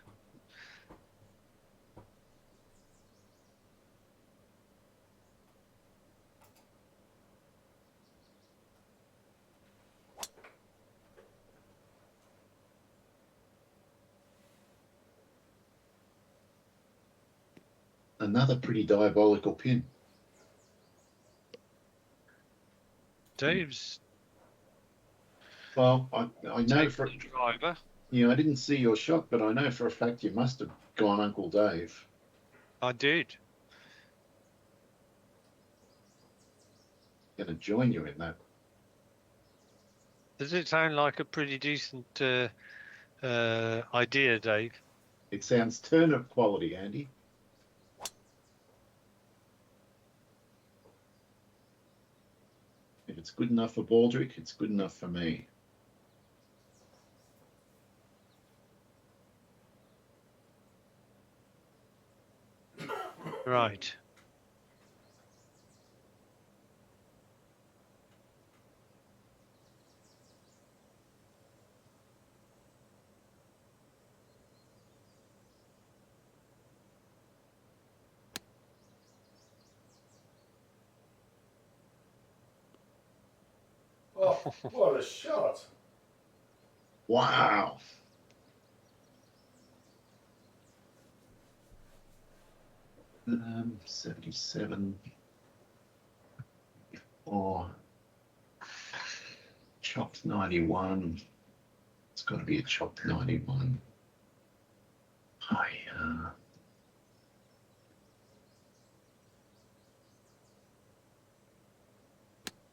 Another pretty diabolical pin. Dave's Well, I know for driver. I didn't see your shot, but I know for a fact you must have gone Uncle Dave. I did. Going to join you in that. Does it sound like a pretty decent idea, Dave? It sounds turnip quality, Andy. If it's good enough for Baldrick, it's good enough for me. Right. Oh, what a shot! Wow. Um, 77. Or chopped 91. It's got to be a chopped 91.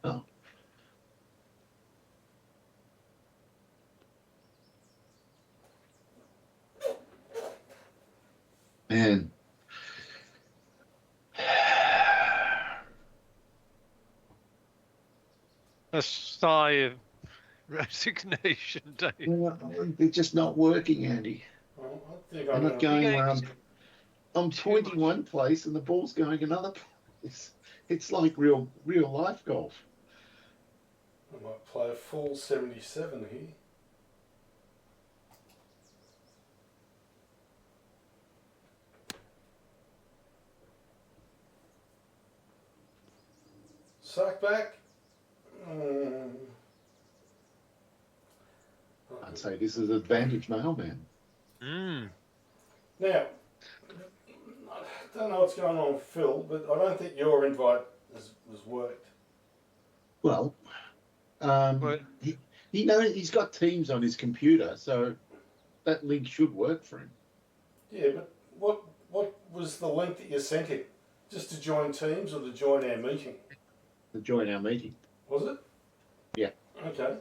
Oh. Man. A sigh of resignation, Dave. They're just not working, Andy. Well, I think They're I'm not going going He where gave I'm too pointing much. one place and the ball's going another place. It's like real life golf. I might play a full 77 here. Suck back. I'd say this is advantage mailman. Now, I don't know what's going on with Phil, but I don't think your invite has worked. Well, Well, he knows he's got Teams on his computer, so that link should work for him. Yeah, but what was the link that you sent him? Just to join Teams or to join our meeting? To join our meeting. Was it? Yeah. Okay.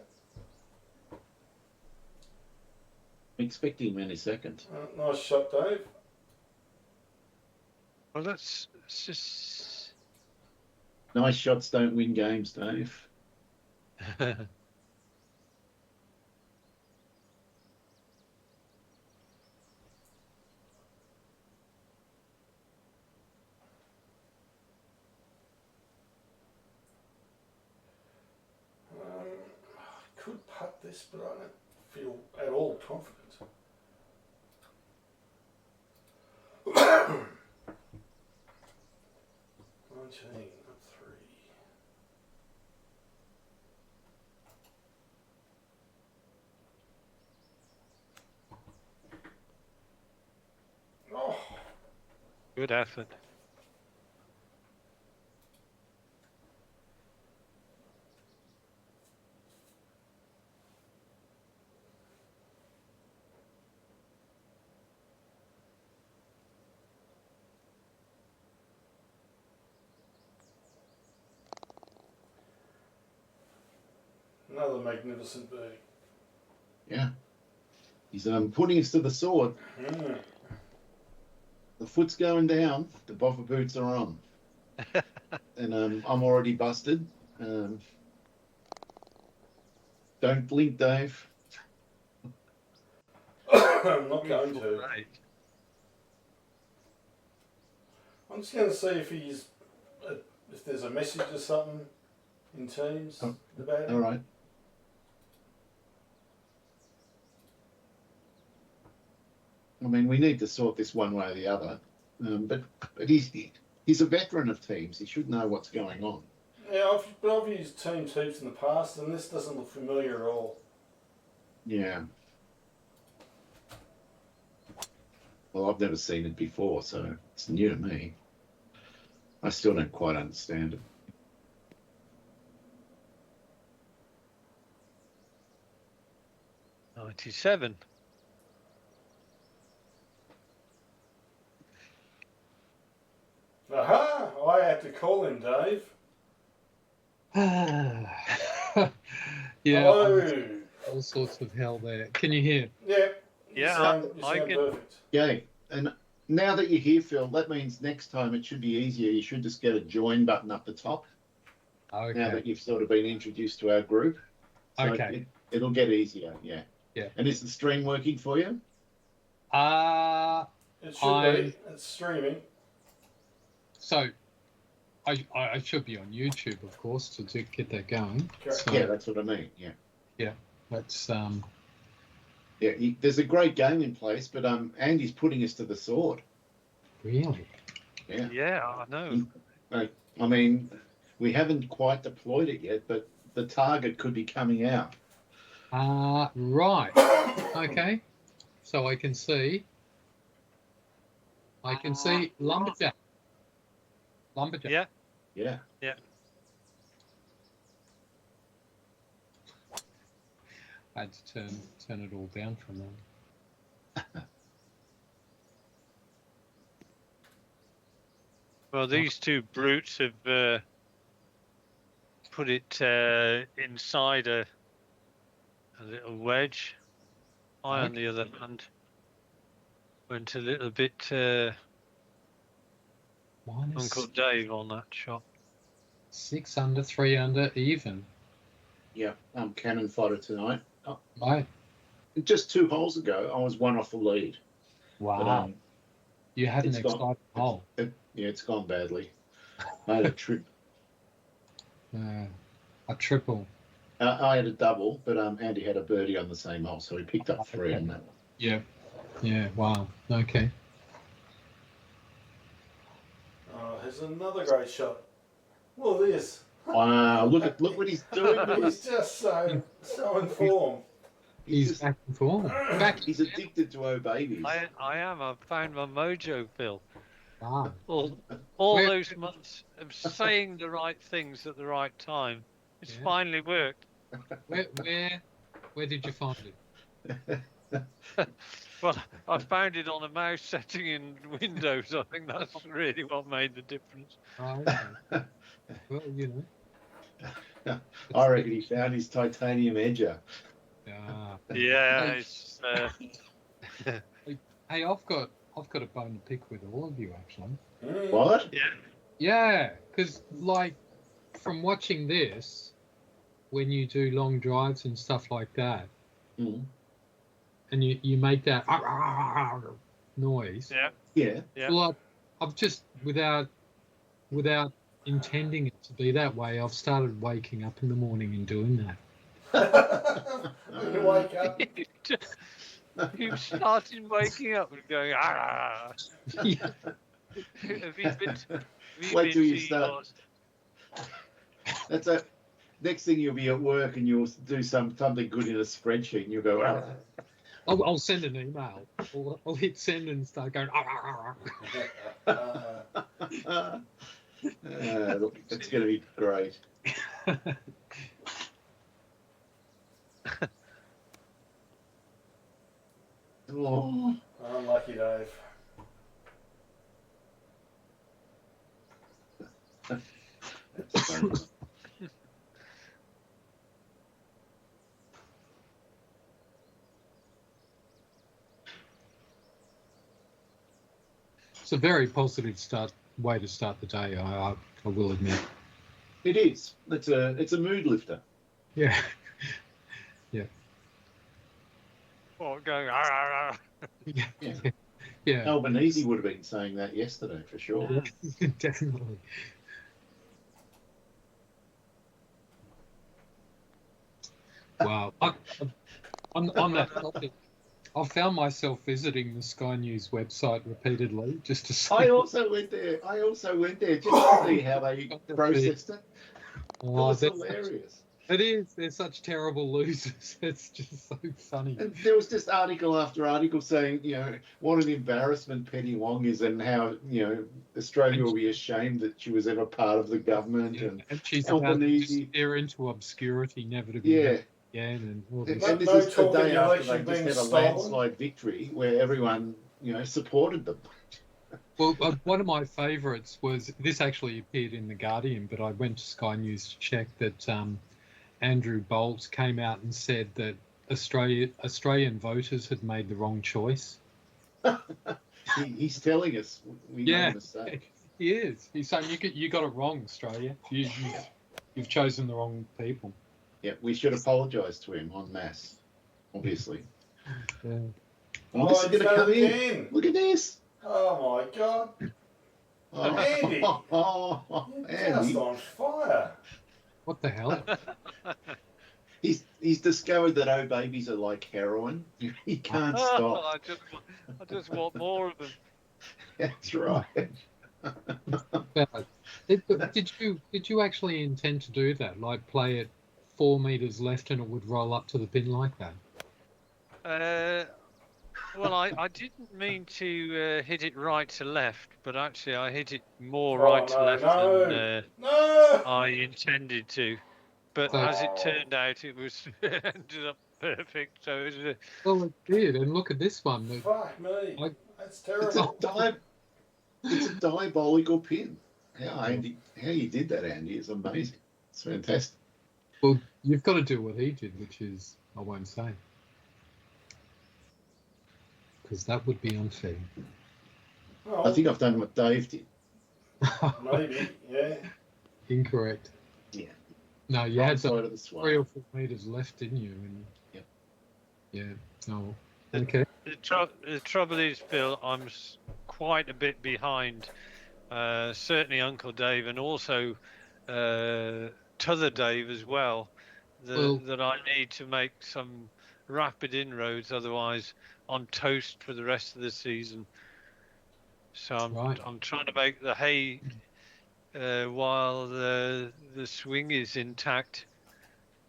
I'm expecting him any second. Nice shot, Dave. well, let's just. Nice shots don't win games, Dave. I could putt this, but I don't feel at all confident. Up 3. Oh, Good effort. another magnificent birdie. Yeah. He's putting us to the sword. Mm. The foot's going down. The boffer boots are on. And I'm already busted. Don't blink, Dave. I'm not going to. Right. I'm just going to see if if there's a message or something in Teams about it. All right. I mean, we need to sort this one way or the other. But he's a veteran of Teams. He should know what's going on. Yeah, I've used Teams heaps in the past, and this doesn't look familiar at all. Yeah. Well, I've never seen it before, so it's new to me. I still don't quite understand it. '97. Aha! I had to call him, Dave. Yeah, Hello. all sorts of hell there. Can you hear? Yeah. Yeah, You I sound can- perfect. Yeah, and now that you're here, Phil, that means next time it should be easier. You should just get a join button up the top. Okay. Now that you've sort of been introduced to our group. So Okay. It'll get easier, yeah. Yeah. And is the stream working for you? It should be. It's streaming. So I should be on YouTube, of course, to get that going. Correct. So Yeah, that's what I mean, yeah. that's Yeah, there's a great game in place, but Andy's putting us to the sword. really. Yeah. Yeah, I know. I mean, we haven't quite deployed it yet, but the target could be coming out. Right. Okay. So I can see lumberjack. Lumberjack. Yeah, Yeah. I had to turn it all down from them. well, these two brutes have put it inside a little wedge. I, on the other hand, went a little bit Minus Uncle Dave on that shot. 6 under, 3 under, even. Yeah. Cannon fodder tonight. Right. Just 2 holes ago, I was 1 off the lead. Wow. But, You had an it's gone. exciting hole. yeah, it's gone badly. I had a trip. A triple. I had a double, but Andy had a birdie on the same hole, so he picked up 3 on that one. Yeah. Yeah. Wow. Okay. Oh, here's another great shot. Well, this. Wow! Look what he's doing. He's just so informed. He's back and forth. Back. He's addicted to Oh Babies. I am. I've found my mojo, Phil. Ah, all Where- those months of saying the right things at the right time. It's Yeah. finally worked. where did you find it? Well, I found it on a mouse setting in Windows. I think that's really what made the difference. Oh, okay. Well, you know. I reckon he found his titanium edger. Ah. Yeah, Hey, it's hey, I've got a bone to pick with all of you actually. Mm. What? yeah. Yeah, because like from watching this, when you do long drives and stuff like that, Mm. and you make that noise. Yeah, Yeah. yeah. Well, I've just without intending it to be that way, I've started waking up in the morning and doing that. When you wake up, You started waking up and going, ah. Yeah. Have you been Wait till you to start. That's a next thing you'll be at work and you'll do something good in a spreadsheet and you'll go, I'll send an email. I'll hit send and start going. look, it's going to be great. Oh. unlucky Dave. That's funny. It's a very positive way to start the day. I will admit. It is. It's a mood lifter. Yeah. Or going, ah. Yeah. Yeah. Yeah. Albanese would have been saying that yesterday for sure. Yeah, definitely. Wow. On that topic, I found myself visiting the Sky News website repeatedly just to see. I also went there just to see how they processed it. It was hilarious. It is. They're such terrible losers. It's just so funny. And there was just article after article saying, what an embarrassment Penny Wong is and how, Australia will be ashamed that she was ever part of the government. Yeah, And she's about to Albanese. disappear into obscurity, never to be Yeah. heard again. And all this. And this No is the talk of day the after election they just being had a stolen. landslide victory where everyone, supported them. Well, one of my favourites was this. Actually appeared in the Guardian, but I went to Sky News to check that Andrew Bolt came out and said that Australian voters had made the wrong choice. He's telling us we made a mistake. He is. He's saying you got it wrong, Australia. You've chosen the wrong people. Yeah, we should apologise to him en masse, obviously. Yeah. Oh, this is going to come in. again. Look at this. Oh my God. Oh, Andy. You're You're just on fire. What the hell? He's discovered that babies are like heroin. He can't stop. I just want more of them. That's right. Did you actually intend to do that? Like play it 4 meters left and it would roll up to the bin like that? Well, I didn't mean to hit it right to left, but actually I hit it more Oh, right to no, left no. than No. I intended to. But So- as it turned out, it was ended up perfect. So it was a, Well, it did. And look at this one. Fuck me. Like- That's It's terrible. it's a diabolical pin. How you did that, Andy, is amazing. It's fantastic. Well, you've got to do what he did, which is I won't say, because that would be unfair. Oh, I think I've done what Dave did. maybe, yeah. Incorrect. Yeah. No, you Right had side some of the 3 sway. or 4 meters left, didn't you? And Yep. Yeah. Oh. Okay. the trouble is, Phil, I'm quite a bit behind. Certainly Uncle Dave, and also T'other Dave as well. That I need to make some rapid inroads, otherwise I'm toast for the rest of the season. So I'm trying to make the hay while the swing is intact.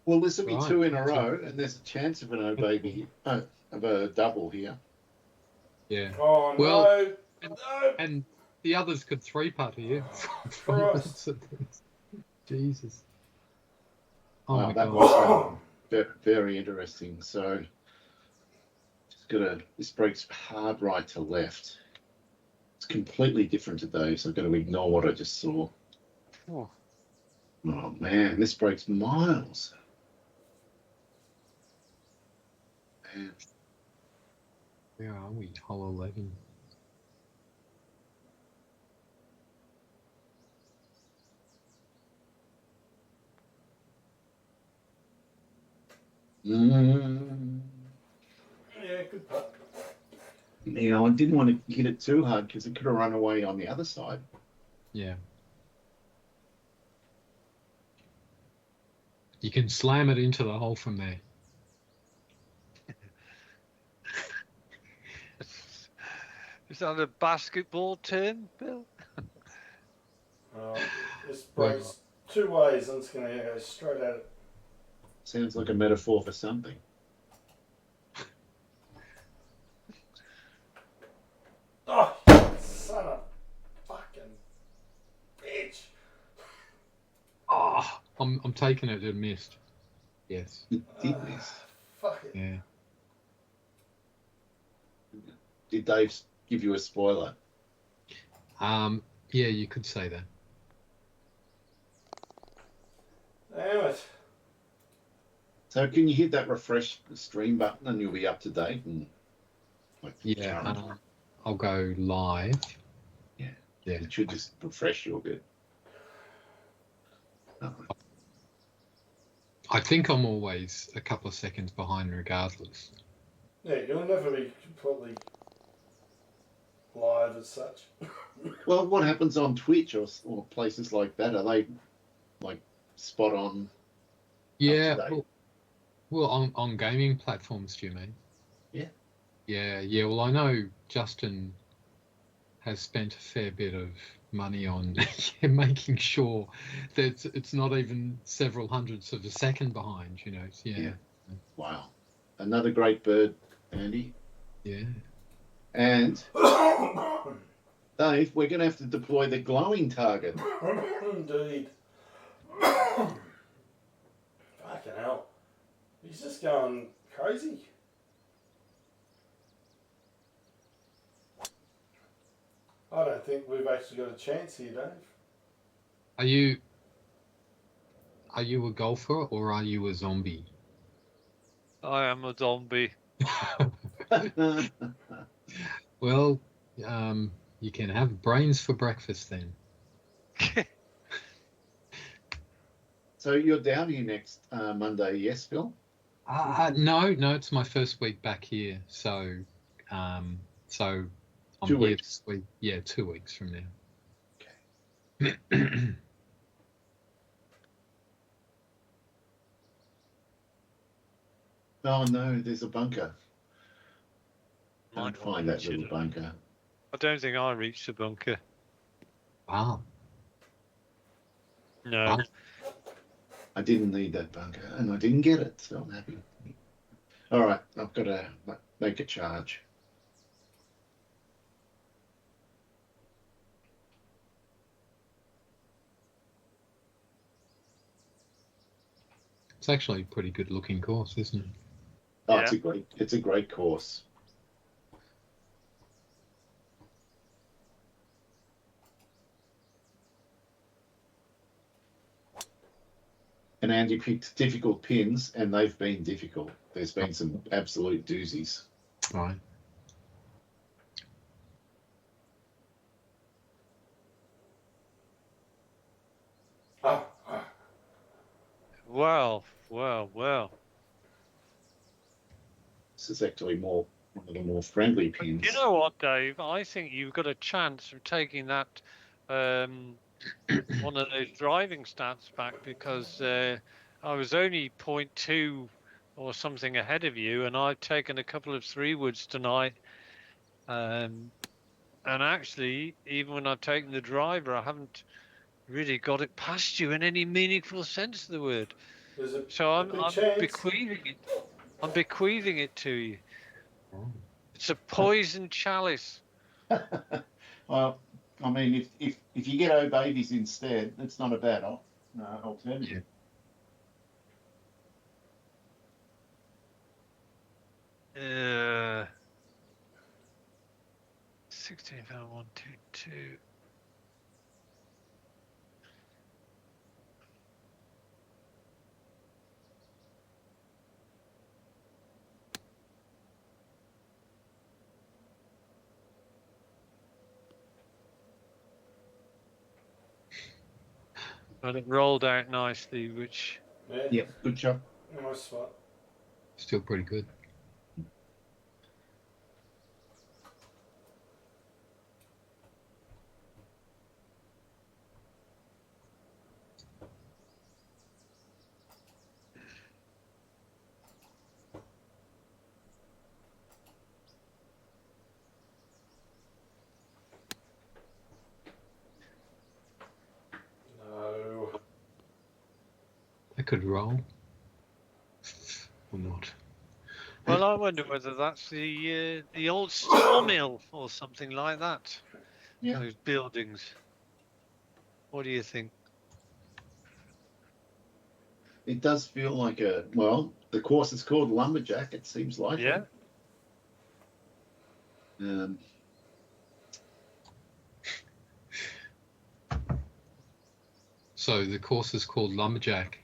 Well, this will be Right. 2 in a row, and there's a chance of an baby of a double here. Yeah. Oh, Well, no. No. And the others could 3-putt here. Christ. Jesus. Oh Wow, my that God. was very interesting. So, this breaks hard right to left. It's completely different to those. I've got to ignore what I just saw. Oh. Oh man, this breaks miles. Man. Where are we? Hole 11. Yeah, good putt. I didn't want to hit it too hard because it could have run away on the other side. Yeah. You can slam it into the hole from there. Is that a basketball term, Bill? This Well, breaks 2 ways and it's going to go straight at it. Sounds like a metaphor for something. Oh, you son of fucking bitch. oh, I'm taking it. It missed. Yes. It did miss. Fuck it. Yeah. Did Dave give you a spoiler? Yeah, you could say that. Damn it. So can you hit that refresh stream button and you'll be up to date and Yeah. current? I'll go live. Yeah. Yeah. It should just refresh you a bit. Oh. I think I'm always a couple of seconds behind regardless. Yeah, you'll never be completely live as such. Well, what happens on Twitch or places like that? Are they like spot on? Yeah. Up to date? Well, on gaming platforms, do you mean? Yeah. Yeah. Well, I know Justin has spent a fair bit of money on making sure that it's not even several hundredths of a second behind, Yeah. Wow. Another great bird, Andy. Yeah. And Dave, we're going to have to deploy the glowing target. Indeed. Fucking hell. He's just going crazy. I don't think we've actually got a chance here, Dave. Are you a golfer or are you a zombie? I am a zombie. Well, you can have brains for breakfast then. So you're down here next Monday, yes, Phil? No, it's my first week back here, so I'm 2 here weeks. this week. Yeah, 2 weeks from now. Okay. Oh no, there's a bunker. Might Don't not find that reach little it. bunker. I don't think I reached the bunker. Wow. No. Wow. I didn't need that bunker, and I didn't get it, so I'm happy. All right, I've got to make a charge. It's actually a pretty good looking course, isn't it? Oh, Yeah. it's a great course. And Andy picked difficult pins, and they've been difficult. There's been some absolute doozies. Right. Well. This is actually one of the more friendly pins. You know what, Dave? I think you've got a chance of taking that one of those driving stats back because I was only 0.2 or something ahead of you, and I've taken a couple of 3-woods tonight. And actually, even when I've taken the driver, I haven't really got it past you in any meaningful sense of the word. So I'm bequeathing it. I'm bequeathing it to you. Oh. It's a poison chalice. Well, I mean, if you get O babies instead, it's not a bad alternative. Yeah. 16 pound 122. But it rolled out nicely, which Yeah. Yep, good job. Nice spot. Still pretty good. No. I could roll. Or not. well, I wonder whether that's the old sawmill or something like that. Yeah. Those buildings. What do you think? It does feel like the course is called Lumberjack. It seems like Yeah. it. So the course is called Lumberjack,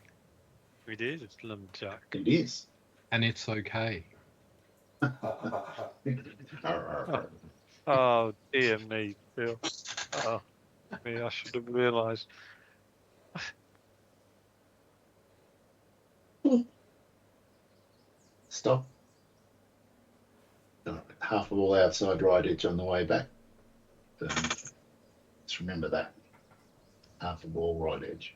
It is. It's Lumberjack. It is. and it's okay. Oh dear me, Bill. Oh me, I should have realised. Stop. Half a ball outside right edge on the way back. Just remember that. Half a ball right edge.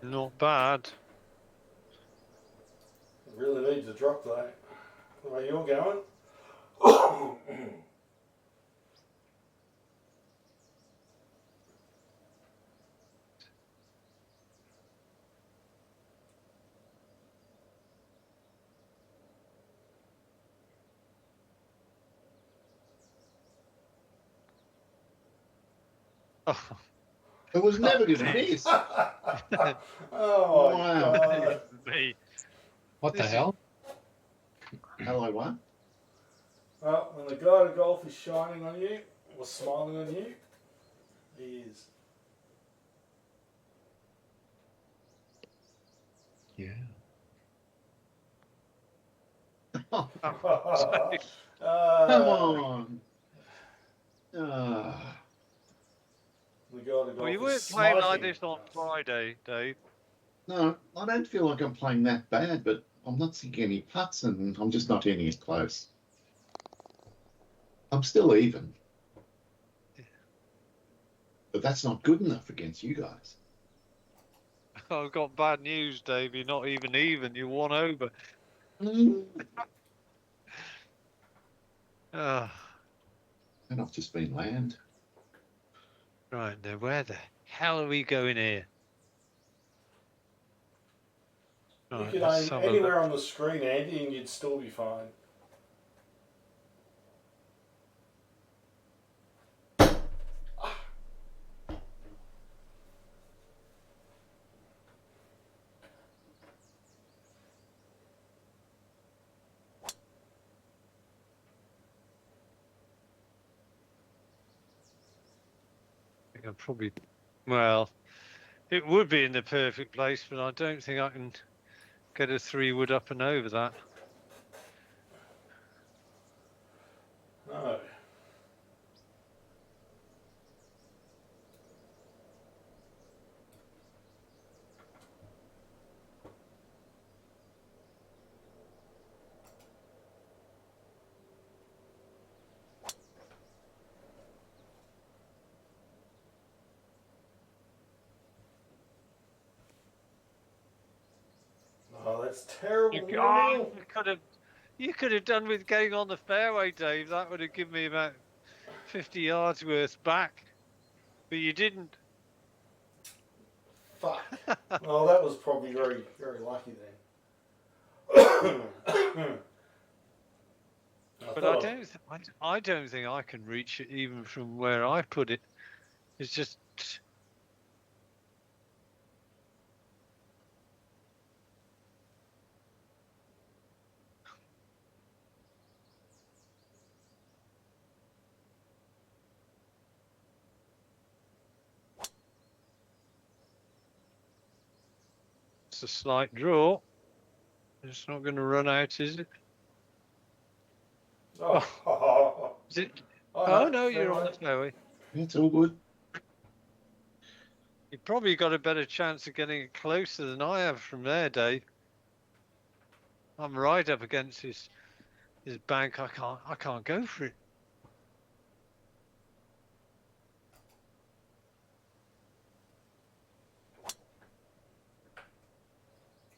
Not bad. It really needs a drop though. The way you're going. Oh, It was never going to miss. Oh my Wow. God. me. What the This is- hell? Hello, one. Well, when the guide of golf is shining on you, or smiling on you, he is. Yeah. Oh, Come on. Ah. The guide of golf well, you is weren't playing like smiting. this on Friday, Dave. No, I don't feel like I'm playing that bad, but I'm not seeing any putts and I'm just not hitting it close. I'm still even. But that's not good enough against you guys. I've got bad news, Dave. You're not even. You're one over. Ah, And I've just been land. right now, where the hell are we going here? You Right, could let's aim have a anywhere look. on the screen, Andy, and you'd still be fine. I think I'm probably, well, it would be in the perfect place, but I don't think I can get a 3-wood up and over that. No. That's terrible. You could have done with getting on the fairway, Dave. That would have given me about 50 yards worth back, but you didn't. Fuck. Well, that was probably very, very lucky then. But I don't think I can reach it even from where I put it. It's just. It's a slight draw. It's not going to run out, is it? Is it? Oh no, you're on the fairway. It's all good. You've probably got a better chance of getting it closer than I have from there, Dave. I'm right up against his bank. I can't go for it.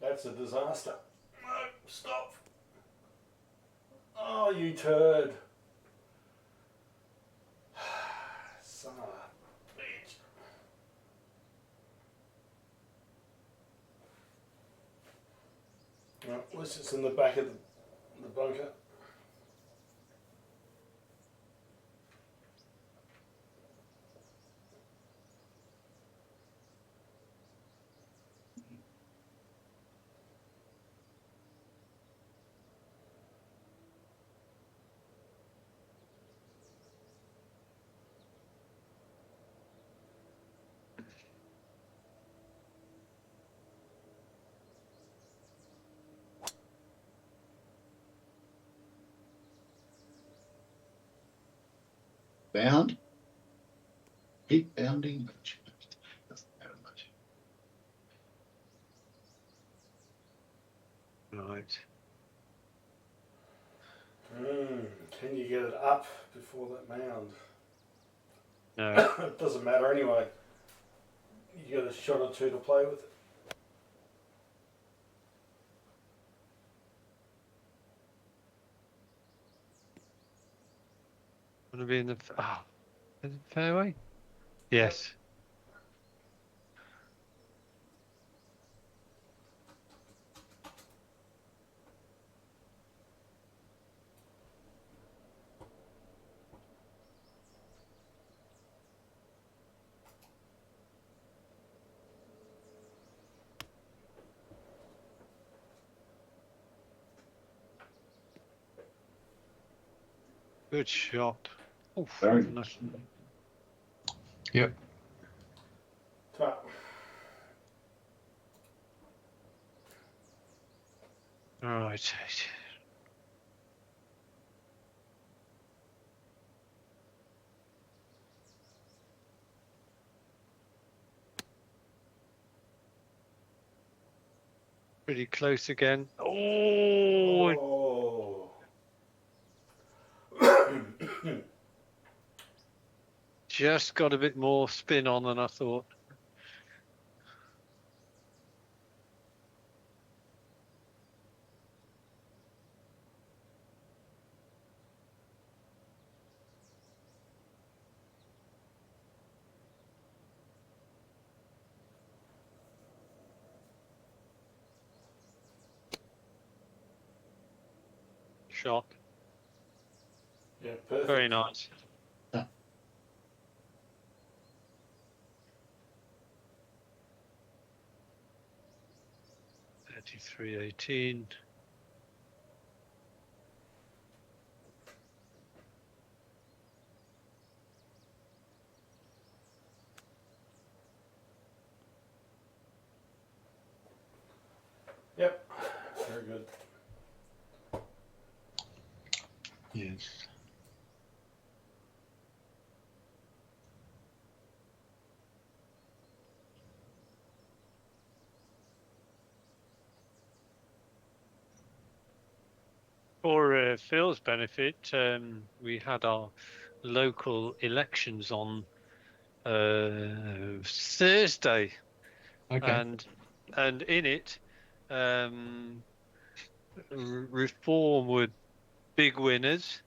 That's a disaster. No, stop. Oh, you turd. Son of a bitch. Well, at least it's in the back of the bunker. Bound. Keep bounding. Doesn't matter much. Right. Can you get it up before that mound? No. It doesn't matter anyway. You got a shot or two to play with. Want to be in the is it fairway? Yes. Good shot. Oh, Very nice. Yep. Top. All right. Pretty close again. Oh, Oh. just got a bit more spin on than I thought. Shot. Yeah, perfect. Very nice. Yeah. 33-18. Yep. Very good. Yes. For Phil's benefit, we had our local elections on Thursday, Okay. and in it, Reform were big winners.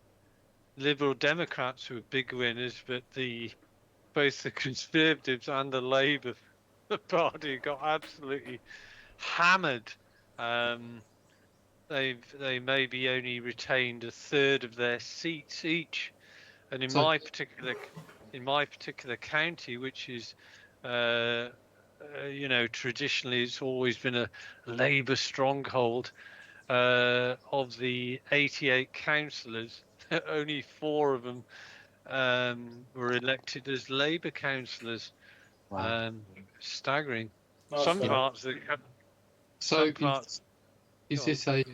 Liberal Democrats were big winners, but both the Conservatives and the Labour Party got absolutely hammered. They maybe only retained a third of their seats each, and in So, my particular county, which is traditionally it's always been a Labour stronghold. Of the 88 councillors, only 4 of them were elected as Labour councillors. wow. Staggering. Nice Some fella. parts of the So some parts. is Go on. this a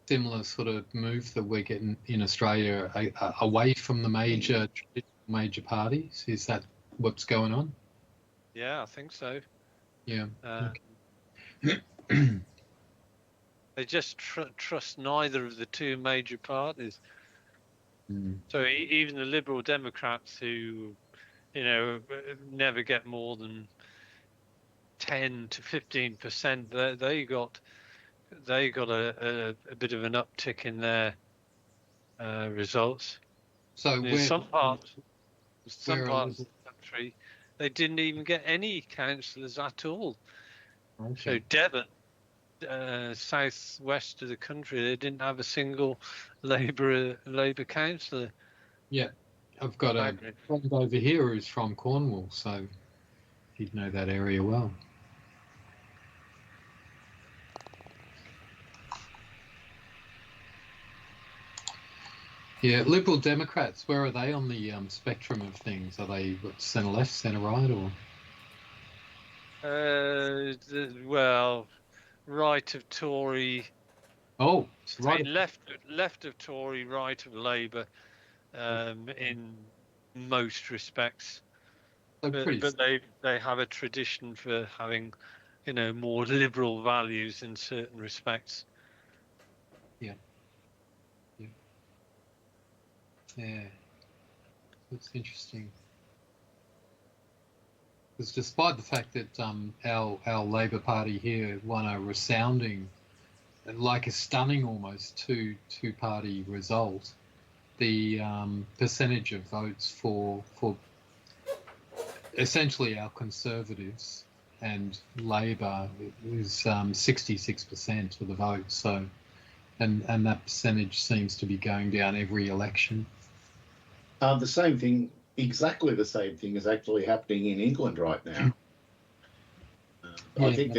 similar sort of move that we're getting in Australia away from the major parties? Is that what's going on? Yeah, I think so. Yeah. They just trust neither of the 2 major parties. Mm. So even the Liberal Democrats, who never get more than 10 to 15%, they got a bit of an uptick in their results. So And in some parts where are of the country, they didn't even get any councillors at all. So okay. Devon, southwest of the country, they didn't have a single Labour councillor. Yeah, I've got a friend over here who's from Cornwall, so he'd know that area well. Yeah, Liberal Democrats, where are they on the spectrum of things? Are they centre left, centre right, or? Well, right of Tory, Oh, right. left of Tory, right of Labour, in most respects. So But pretty. they have a tradition for having, more liberal values in certain respects. Yeah. Yeah, that's interesting. Because despite the fact that our Labor Party here won a resounding, like a stunning almost two-party result, the percentage of votes for essentially our Conservatives and Labor is 66% of the vote. So, and that percentage seems to be going down every election. The same thing, exactly the same thing, is actually happening in England right now. Yeah, I think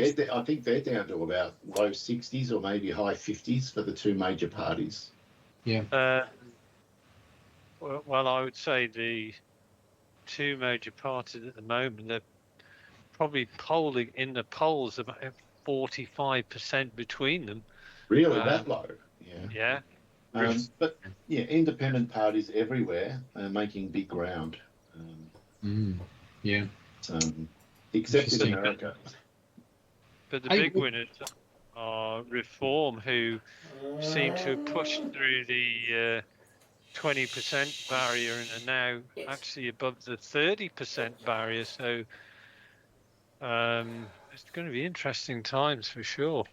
they're down to about low 60s or maybe high 50s for the 2 major parties. Yeah. Well, I would say the 2 major parties at the moment, they're probably polling in the polls about 45% between them. Really, that low? Yeah. But yeah, independent parties everywhere are making big ground. Yeah. Except in America. But the big winners are Reform, who seem to have pushed through the 20% barrier and are now actually above the 30% barrier. So it's going to be interesting times for sure.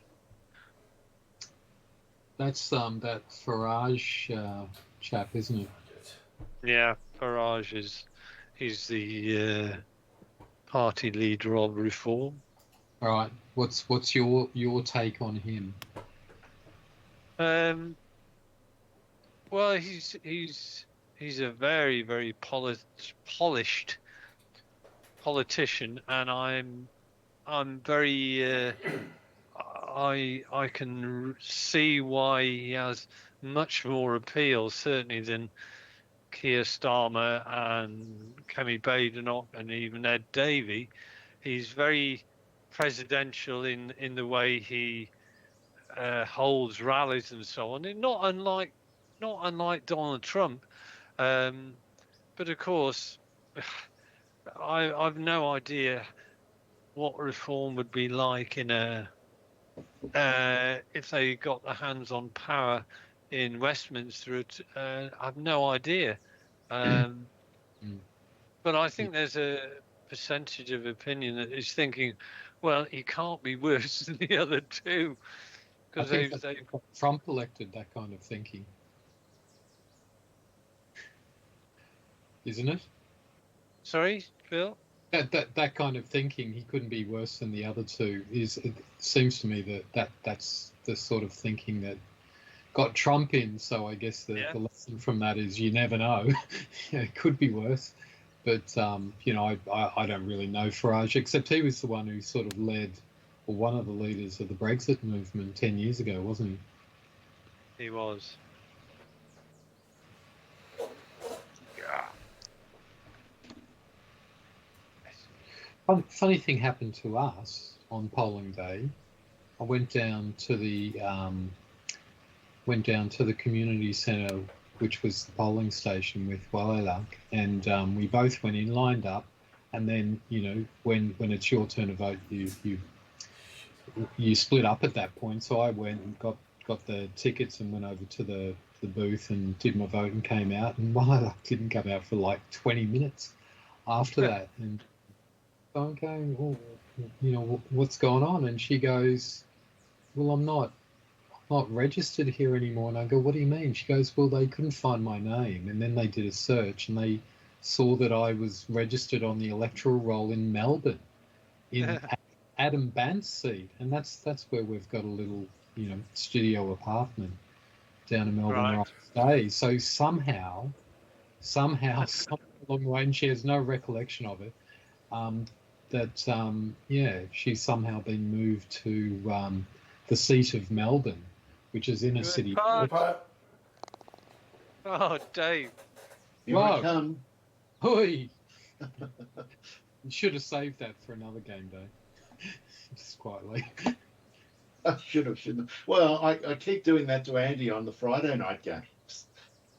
That's that Farage chap, isn't it? Yeah, Farage he's the party leader of Reform. All right. What's your take on him? Well, he's a very, very polished politician, and I'm very I can see why he has much more appeal, certainly, than Keir Starmer and Kemi Badenoch and even Ed Davey. He's very presidential in the way he holds rallies and so on. And not unlike Donald Trump, but of course, I've no idea what Reform would be like in if they got their hands on power in Westminster. I've no idea. But I think there's a percentage of opinion that is thinking, Well, he can't be worse than the other two I because think that's what Trump elected, that kind of thinking, isn't it? Sorry, Phil. That kind of thinking, he couldn't be worse than the other two. It seems to me that's the sort of thinking that got Trump in. So I guess the lesson from that is you never know. It could be worse. But I don't really know Farage, except he was the one who sort of led, or one of the leaders of the Brexit movement 10 years ago, wasn't he? He was. Yeah. Funny thing happened to us on polling day. I went down to the community centre, which was the polling station with Wallalak, and we both went in, lined up, and then when it's your turn to vote, you split up at that point. So I went and got the tickets and went over to the booth and did my vote and came out, and Wallalak didn't come out for like 20 minutes after that, and so I'm going, well, what's going on? And she goes, well, I'm not registered here anymore. And I go, what do you mean? She goes, well, they couldn't find my name. And then they did a search and they saw that I was registered on the electoral roll in Melbourne, in Adam Bant's seat. And that's where we've got a little, studio apartment down in Melbourne where I stay. So somehow, somewhere along the way, and she has no recollection of it, she's somehow been moved to the seat of Melbourne, which is inner city. Oh, Dave. Here I come. Hoi! You should have saved that for another game day. Just quietly. I should have, shouldn't have. Well, I keep doing that to Andy on the Friday night games.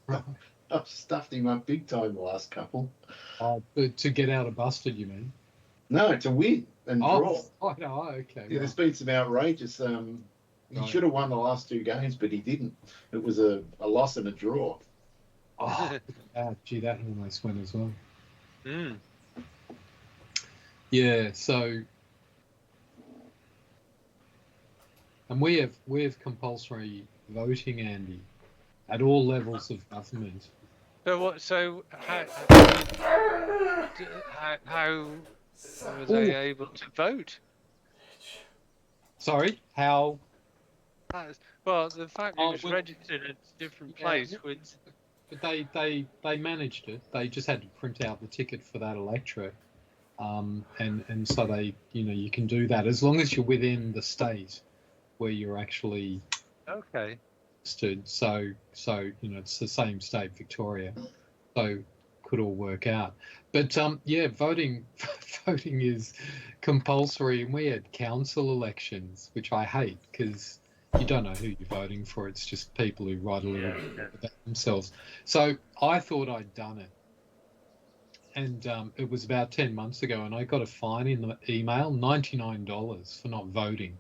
Right. I've stuffed him up big time the last couple. To get out of busted, you mean? No, to win and draw. Okay. Yeah, there's been some outrageous. He should have won the last two games, but he didn't. It was a loss and a draw. Gee, that almost went as well. Mm. Yeah, so, and we have compulsory voting, Andy, at all levels of government. So how were they able to vote? Sorry, how? Well, the fact it was registered at a different place. But they managed it. They just had to print out the ticket for that electorate, and so they, you can do that as long as you're within the state where you're actually registered. So it's the same state, Victoria. So could all work out. But voting is compulsory, and we had council elections, which I hate because you don't know who you're voting for. It's just people who write a little bit about themselves. So I thought I'd done it, and it was about 10 months ago, and I got a fine in the email, $99 for not voting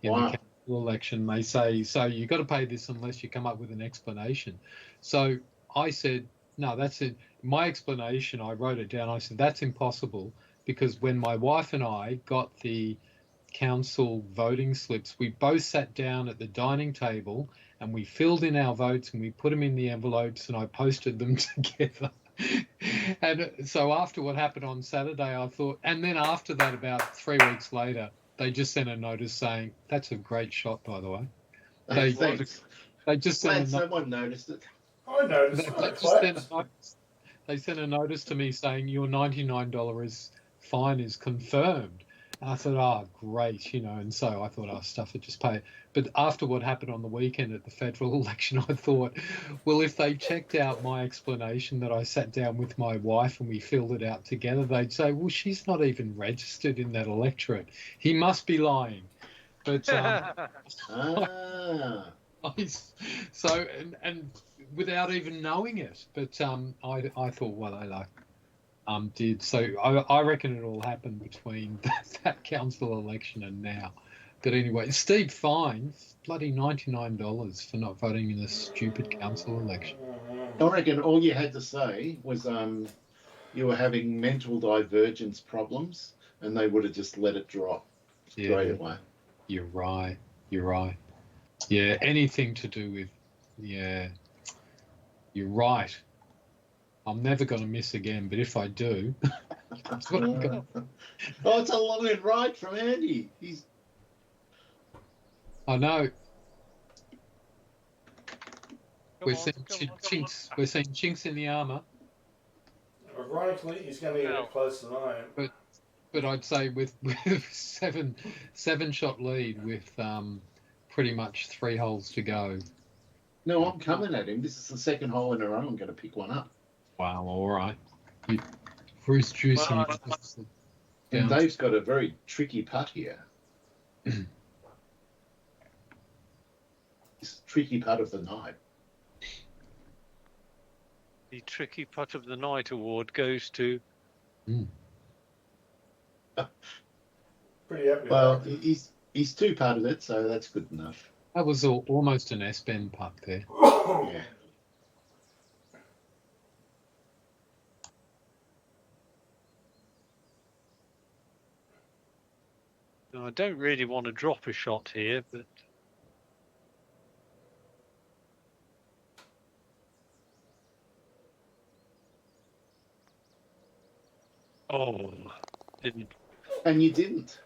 in the council election. They say, so you got to pay this unless you come up with an explanation. So I said, no, that's it. My explanation, I wrote it down. I said, that's impossible, because when my wife and I got the council voting slips, we both sat down at the dining table and we filled in our votes and we put them in the envelopes and I posted them together. And so after what happened on Saturday, I thought, and then after that, about 3 weeks later, they just sent a notice saying, that's a great shot, by the way. They just sent someone noticed it. I noticed. They sent a notice to me saying your $99 fine is confirmed. And I thought, great, and so I thought, stuff it, just pay it. But after what happened on the weekend at the federal election, I thought, well, if they checked out my explanation that I sat down with my wife and we filled it out together, they'd say, well, she's not even registered in that electorate. He must be lying. But so and without even knowing it. But I thought, well, I did. So I reckon it all happened between that council election and now. But anyway, Steve fines bloody $99 for not voting in a stupid council election. I reckon all you had to say was you were having mental divergence problems, and they would have just let it drop. straight away. You're right. You're right. Yeah, anything to do with, yeah, you're right. I'm never going to miss again, but if I do, that's what I'm going. Oh, it's a line right from Andy. I know. Come We're on, seeing come on. chinks. We're seeing chinks in the armour. Ironically, he's going to get Wow. it closer than I am. But I'd say with seven shot lead with pretty much 3 holes to go. No, I'm coming at him. This is the second hole in a row. I'm going to pick one up. Wow, all right. Bruce juicing. Well, And down. Dave's got a very tricky putt here. This tricky putt of the night. the tricky putt of the night award goes to. Pretty happy. Well, with he's two putted it, so that's good enough. That was almost an S-bend putt there. that. Yeah. I don't really want to drop a shot here, but didn't. And you didn't.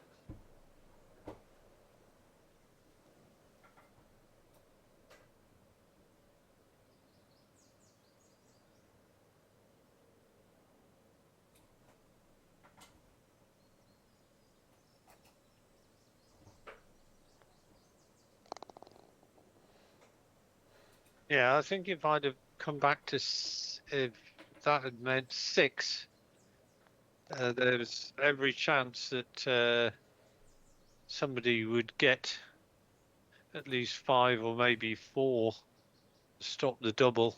Yeah, I think if I'd have come back to if that had meant 6, there's every chance that somebody would get at least 5 or maybe 4 to stop the double.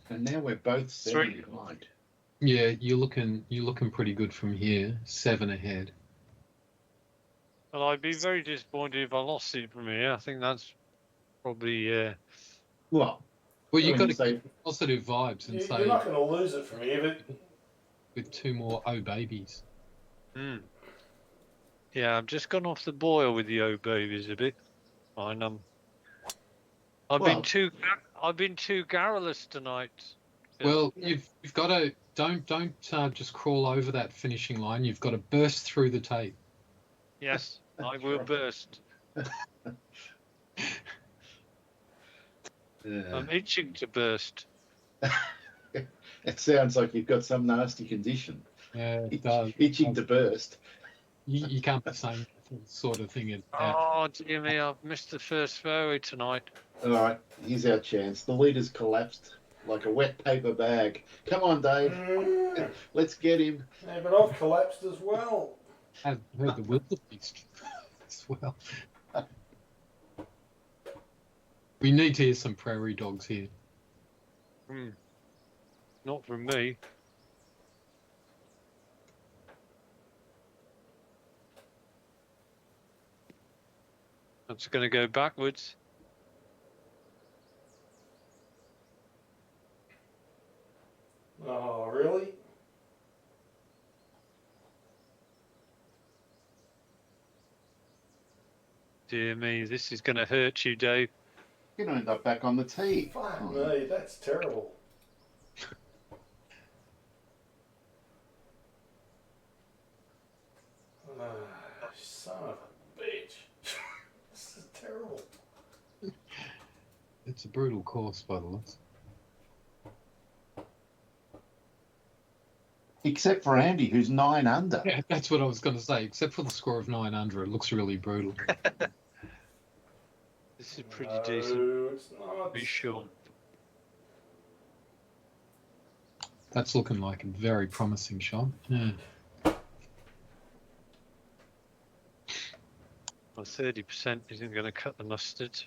And now we're both 7 behind. Yeah, you're looking pretty good from here. 7 ahead. And I'd be very disappointed if I lost it from here. I think that's probably. Well, You've got to say keep positive vibes and say You're not going to lose it from here, but with 2 more oh babies. Yeah, I've just gone off the boil with the babies a bit. Fine, I've been too garrulous tonight. Well, you've got to don't just crawl over that finishing line. You've got to burst through the tape. Yes, I will burst. I'm itching to burst. It sounds like you've got some nasty condition. Yeah, it does. Itching to burst. You can't be saying that sort of thing. Oh, dear me, I've missed the first fairway tonight. All right, here's our chance. The leader's collapsed like a wet paper bag. Come on, Dave. Let's get him. Yeah, but I've collapsed as well. I've heard the wildebeest as well. We need to hear some prairie dogs here. Not from me. That's going to go backwards. Oh, really? Dear me, this is going to hurt you, Dave. You're going to end up back on the tee. Fuck me, that's terrible. Son of a bitch. This is terrible. It's a brutal course, by the looks. Except for Andy, who's 9 under. Yeah, that's what I was going to say. Except for the score of 9 under, it looks really brutal. This is pretty decent. It's not. Be sure. That's looking like a very promising shot. Yeah. Well, 30% isn't going to cut the mustard.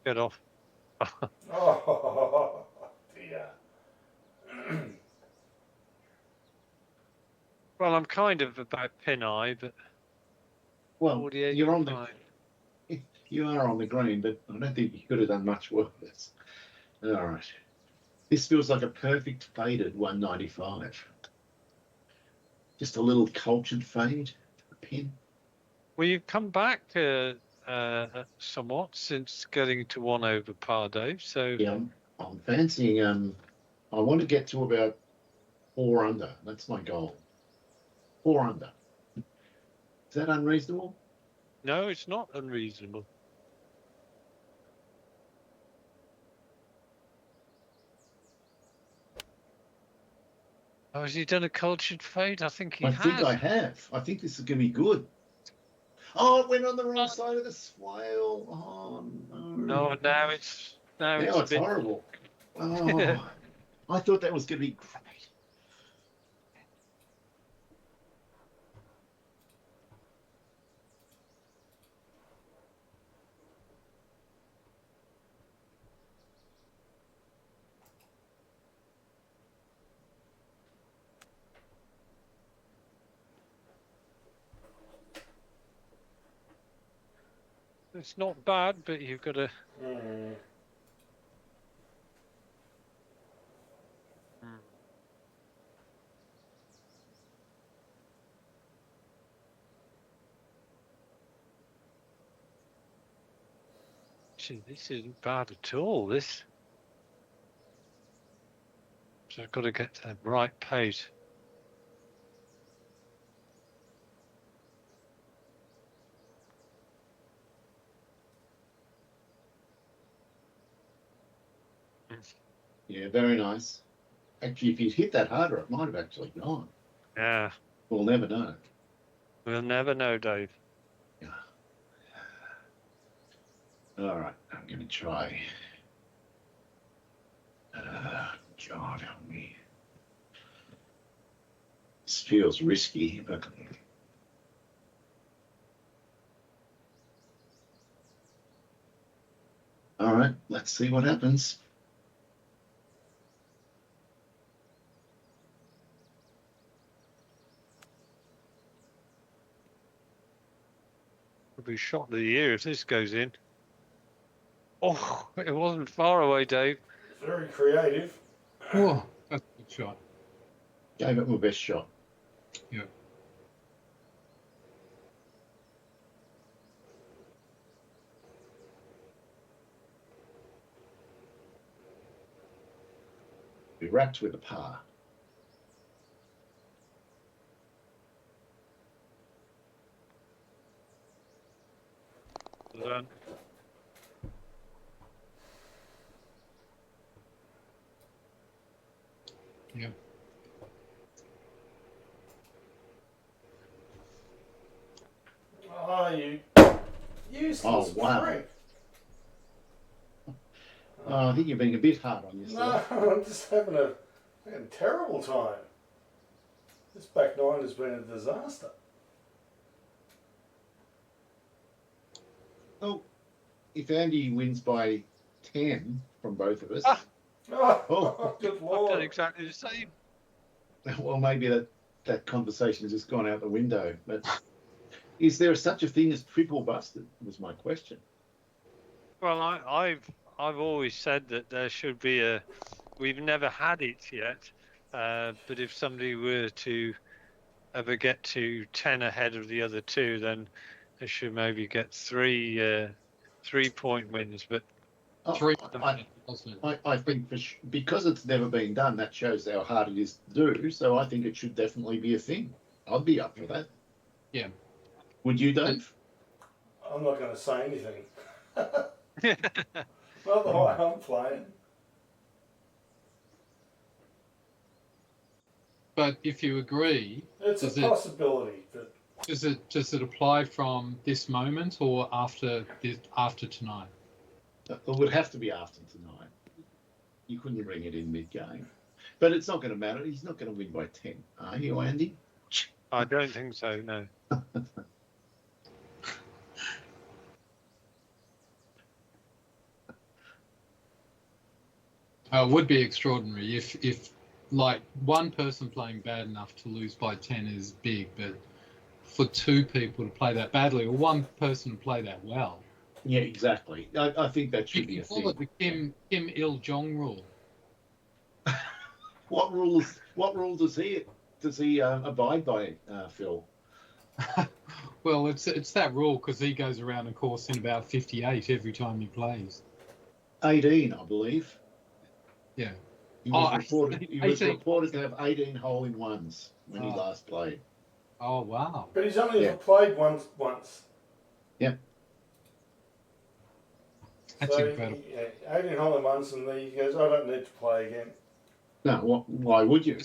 Get off. Oh, dear. Well, I'm kind of about pin eye, but Well, 48 you're on the fine. you are on the green, but I don't think you could have done much worse. All right. This feels like a perfect faded 195. Just a little cultured fade, a pin. Well, you've come back somewhat since getting to 1 over par, Dave. So Yeah, I'm fancying. I want to get to about 4 under. That's my goal. 4 under. Is that unreasonable? no, it's not unreasonable. Oh, has he done a cultured fade? I think he I think I has. have. I think this is going to be good. Oh, it went on the wrong side of the swale. Oh no. No, now it's Now a it's bit. horrible. Oh, I thought that was going to be great. It's not bad, but you've got to. Mm. Gee, this isn't bad at all. This. So I've got to get to the right pace. Yeah, very nice. Actually, if you'd hit that harder, it might have actually gone. Yeah, We'll never know. we'll never know, Dave. Yeah. All right, I'm going to try. God help me. This feels risky, but all right, let's see what happens. It'll be shot of the year if this goes in. Oh, it wasn't far away, Dave. Very creative. Oh, that's a good shot. Gave it my best shot. Yeah. We wrapped with a par. Well done. Yeah. Oh, you useless Oh, wow. prick. Oh, I think you're being a bit hard on No, yourself. I'm just having a terrible time. This back nine has been a disaster. Well, if Andy wins by 10 from both of us, Ah. Oh, good I've done lord. exactly the same. well, maybe that conversation has just gone out the window. But is there such a thing as triple busted? Was my question. Well, I've always said that there should be a. We've never had it yet, but if somebody were to ever get to 10 ahead of the other two, then they should maybe get 3 point wins. But Oh, Three, I, wasn't it? I think because it's never been done, that shows how hard it is to do. So I think it should definitely be a thing. I'd be up for that. Yeah. Would you, Dave? I'm not going to say anything. Not the way I'm playing. But if you agree, It's does a possibility, but does it apply from this moment or after tonight? It would have to be after tonight. You couldn't bring it in mid-game. But it's not going to matter. He's not going to win by 10, are you, Andy? I don't think so, no. It would be extraordinary if like one person playing bad enough to lose by 10 is big, but for two people to play that badly or one person to play that well. Yeah, exactly. I think that You should be can a call it thing. the Kim Il Jong rule. What rules? What rule does he abide by, Phil? Well, it's that rule because he goes around a course in about 58 every time he plays. 18, I believe. Yeah. He was Oh, reported. He was 18. reported to have 18 hole-in-ones when he Oh, last played. oh, wow. But he's only Yeah. ever played once. Yeah. That's So incredible. 18 hole in ones, and then he goes, I don't need to play again. No, why would you?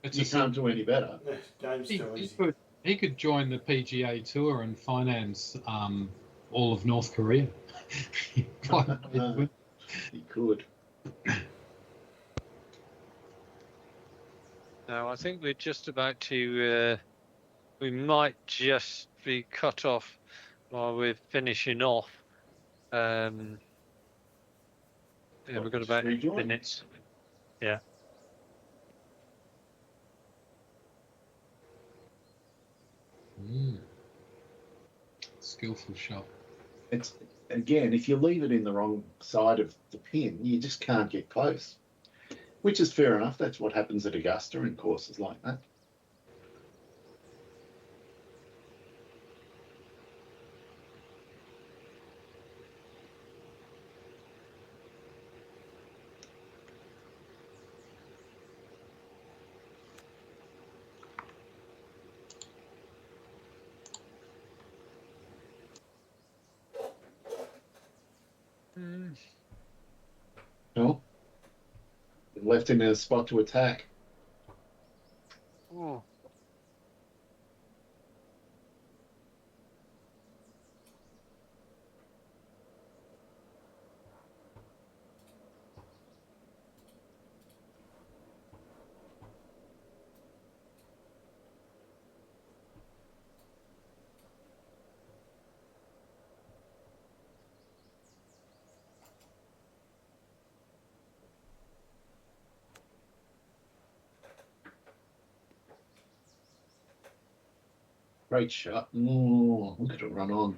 It's You can't do any better. Game's too he easy. could join the PGA Tour and finance all of North Korea. He could. Now, I think we're just about to. We might just be cut off while we're finishing off. Yeah, we've got about 8 rejoin? minutes. Yeah. Skillful shot. It's again, if you leave it in the wrong side of the pin, you just can't get close. Which is fair enough. That's what happens at Augusta in courses like that. No, left in a spot to attack. Oh. Great shot. Oh, look at it run on.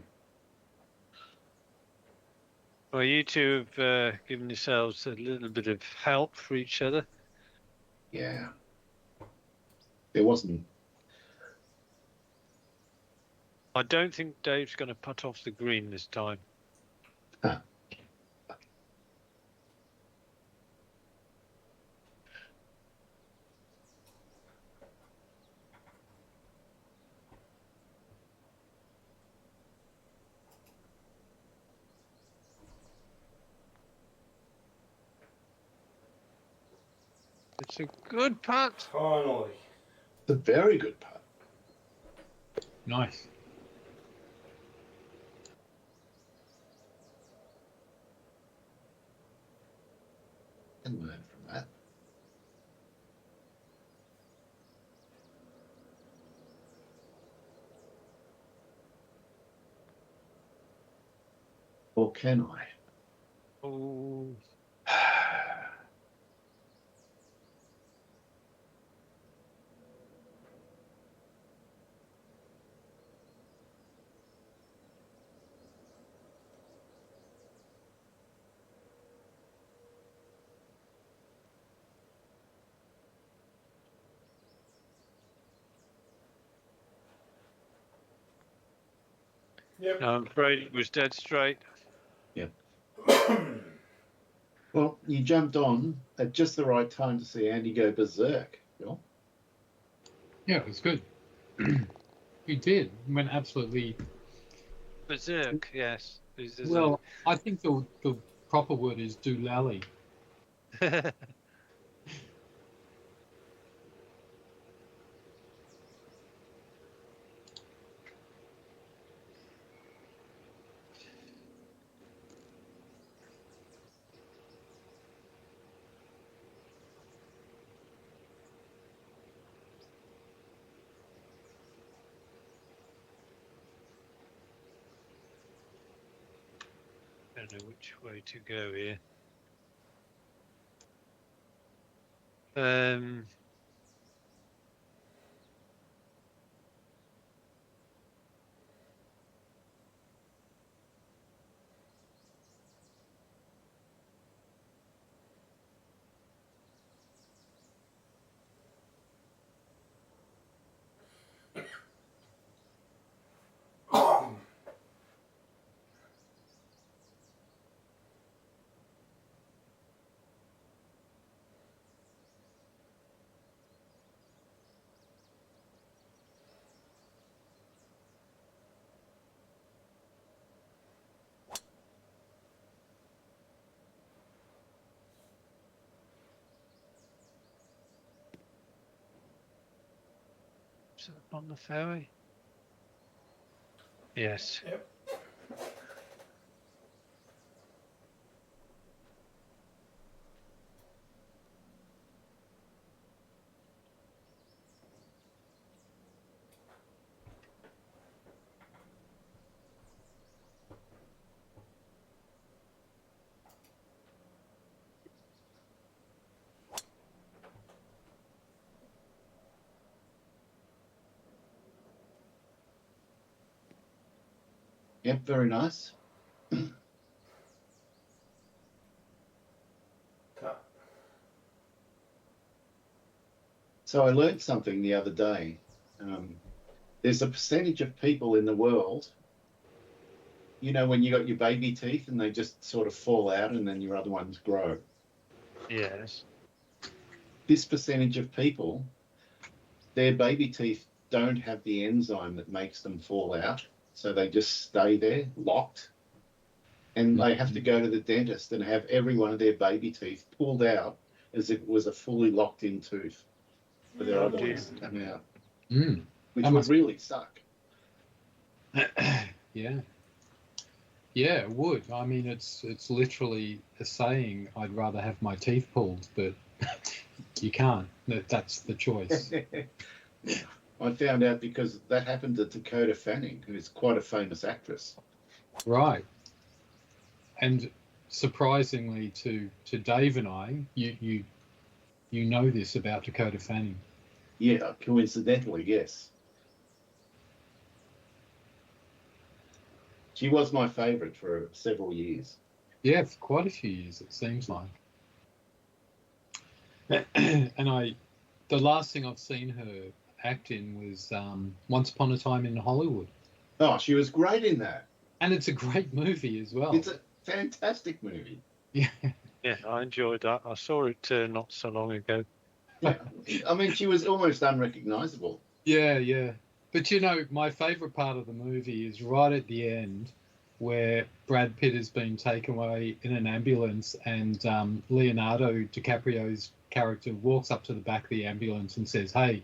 Well, you two have given yourselves a little bit of help for each other. Yeah. There wasn't. I don't think Dave's going to putt off the green this time. Huh. It's a good putt. Finally. It's a very good putt. Nice. And learn from that. Or can I? Oh. Yep. I'm afraid it was dead straight. Well, you jumped on at just the right time to see Andy go berserk, Bill. Yeah, it was good. He did. Went absolutely. Berserk, yes. Well, I think the proper word is doolally. don't know which way to go here. is on the ferry. Yes. Yep. Yep, very nice. Cut. So I learned something the other day. There's a percentage of people in the world, you know, when you got your baby teeth and they just sort of fall out and then your other ones grow. Yes. This percentage of people, their baby teeth don't have the enzyme that makes them fall out. So they just stay there locked. And they have to go to the dentist and have every one of their baby teeth pulled out as if it was a fully locked in tooth for their other dear. ones to come out, Mm. which That would must- really suck. Yeah. Yeah, it would. I mean, it's literally a saying, I'd rather have my teeth pulled, but you can't. That's the choice. I found out because that happened to Dakota Fanning, who's quite a famous actress. Right. And surprisingly to Dave and I, you know this about Dakota Fanning. Yeah, coincidentally, yes. She was my favourite for several years. Yeah, for quite a few years, it seems like. And the last thing I've seen her act in was Once Upon a Time in Hollywood. Oh, she was great in that. And it's a great movie as well. It's a fantastic movie. Yeah. Yeah, I enjoyed that. I saw it not so long ago. Yeah, I mean, she was almost unrecognisable. Yeah, yeah. But you know, my favourite part of the movie is right at the end where Brad Pitt has been taken away in an ambulance and Leonardo DiCaprio's character walks up to the back of the ambulance and says, "Hey,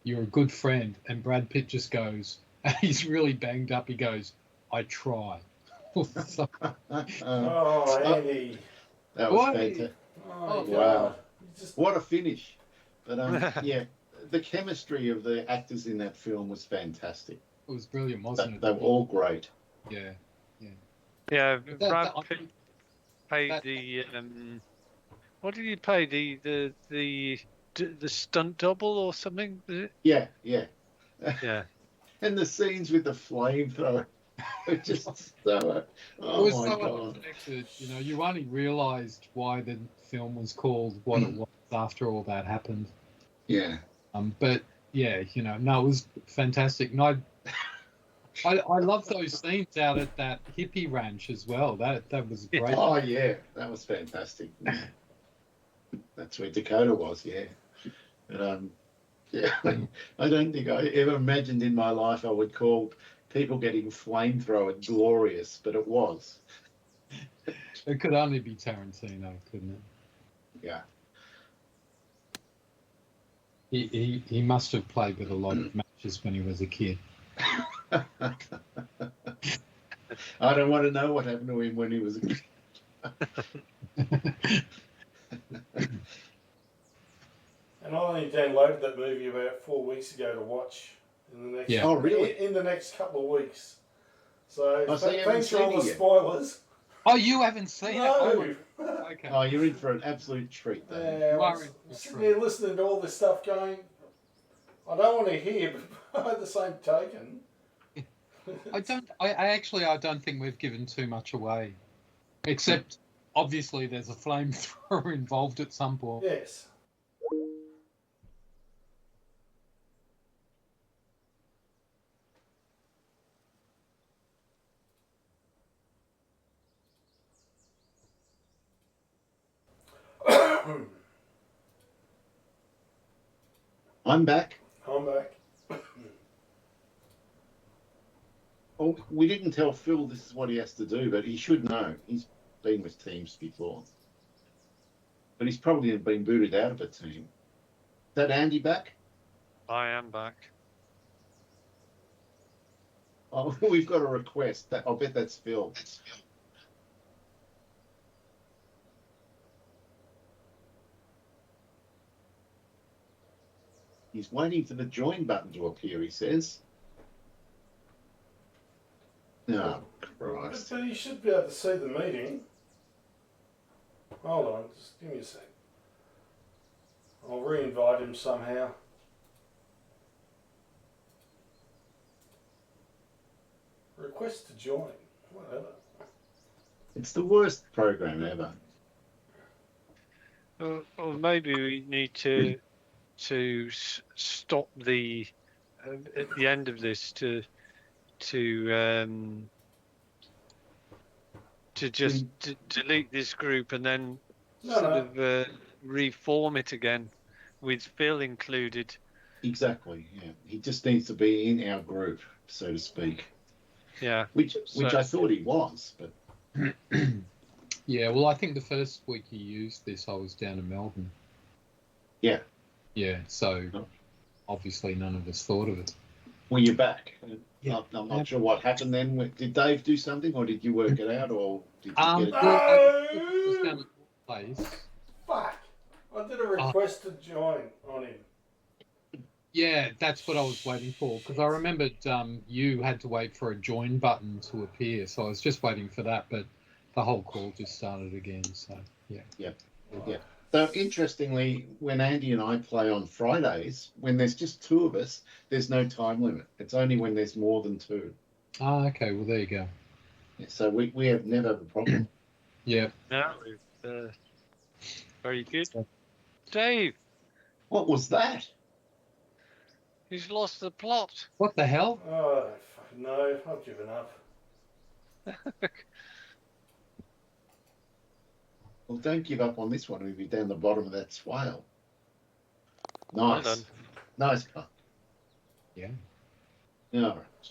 you're a good friend." And Brad Pitt just goes, and he's really banged up, he goes, "I try." So, Oh, Andy. That was Why? fantastic. Oh, Oh, God. wow. You just, What a finish. But yeah, the chemistry of the actors in that film was fantastic. it was brilliant, wasn't it? They were all great. Yeah. Yeah, But Brad I Pitt think paid that- the what did he pay the stunt double or something? Was it? Yeah, yeah. Yeah. And the scenes with the flamethrower were just so. It Oh was my so God. unexpected. You know, you only realised why the film was called what it was after all that happened. Yeah. But yeah, you know, no, it was fantastic. And I love those scenes out at that hippie ranch as well. That was great. Oh yeah, that was fantastic. That's where Dakota was. Yeah. But yeah, I don't think I ever imagined in my life I would call people getting flamethrowered glorious, but it was. It could only be Tarantino, couldn't it? Yeah. He must have played with a lot of matches when he was a kid. I don't want to know what happened to him when he was a kid. and I only downloaded that movie about 4 weeks ago to watch in the next. Yeah. Oh, really? In the next couple of weeks. So Oh, so you haven't thanks for all seen the it yet? spoilers. Oh, you haven't seen it? No. Oh, okay. Oh, you're in for an absolute treat, though. Yeah, You I are was in for a sitting treat. there listening to all this stuff going, I don't want to hear, but by the same token. I don't think we've given too much away. Except, obviously, there's a flamethrower involved at some point. Yes. I'm back. I'm back. Oh, we didn't tell Phil this is what he has to do, but he should know. He's been with teams before. But he's probably been booted out of a team. Is that Andy back? I am back. Oh, we've got a request. I'll bet that's Phil. He's waiting for the join button to appear, he says. Oh, Christ. But you should be able to see the meeting. Hold on, just give me a sec. I'll re-invite him somehow. Request to join. Whatever. It's the worst program ever. Or maybe we need to stop the at the end of this to just delete this group and then reform it again with Phil included. Exactly, yeah. He just needs to be in our group, so to speak. Yeah. Which I thought he was, but Yeah, well, I think the first week he used this, I was down in Melbourne. yeah. Yeah, so obviously none of us thought of it. Well, you're back. Yeah. I'm not sure what happened then. Did Dave do something, or did you work it out, or did you get it? Well, I was down at your place. Fuck! I did a request to join on him. Yeah, that's what I was waiting for, because I remembered you had to wait for a join button to appear, so I was just waiting for that, but the whole call just started again, so yeah. Yeah. So interestingly, when Andy and I play on Fridays, when there's just two of us, there's no time limit. It's only when there's more than two. Ah, okay, well, there you go. Yeah, so we have never had a problem. Yeah. No, very good. Dave, What was that? he's lost the plot. What the hell? Oh, fucking no, I've given up. Well, don't give up on this one. We'll be down the bottom of that swale. Well Nice. done. Nice cut. Yeah. All right.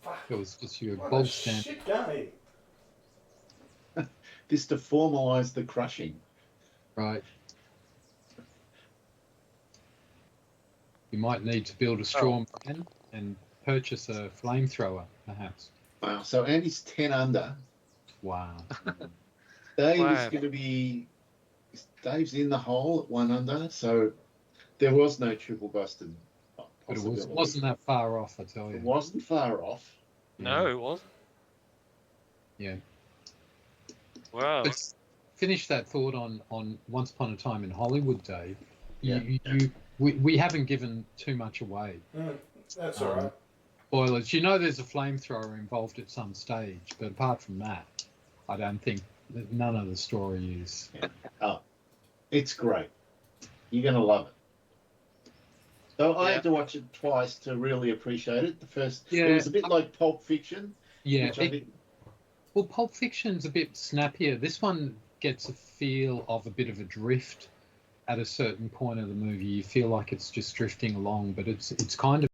Fuck. It was just your What bog a stand. shit game. This to formalise the crushing. Right. You might need to build a straw man and purchase a flamethrower, perhaps. Wow. So Andy's 10 under. Wow. Dave Wow. is going to be. Dave's in the hole at 1 under. So there was no triple busted. But it wasn't that far off, I tell you. It wasn't far off. No, it wasn't. Yeah. Wow. But finish that thought on Once Upon a Time in Hollywood, Dave. Yeah. We haven't given too much away. That's all right. Spoilers. You know there's a flamethrower involved at some stage, but apart from that, I don't think none of the story is. Yeah. Oh, it's great. You're going to love it. So I had to watch it twice to really appreciate it. The first, Yeah. it was a bit like Pulp Fiction. Yeah. Which I think, Well, Pulp Fiction's a bit snappier. This one gets a feel of a bit of a drift at a certain point of the movie. You feel like it's just drifting along, but it's kind of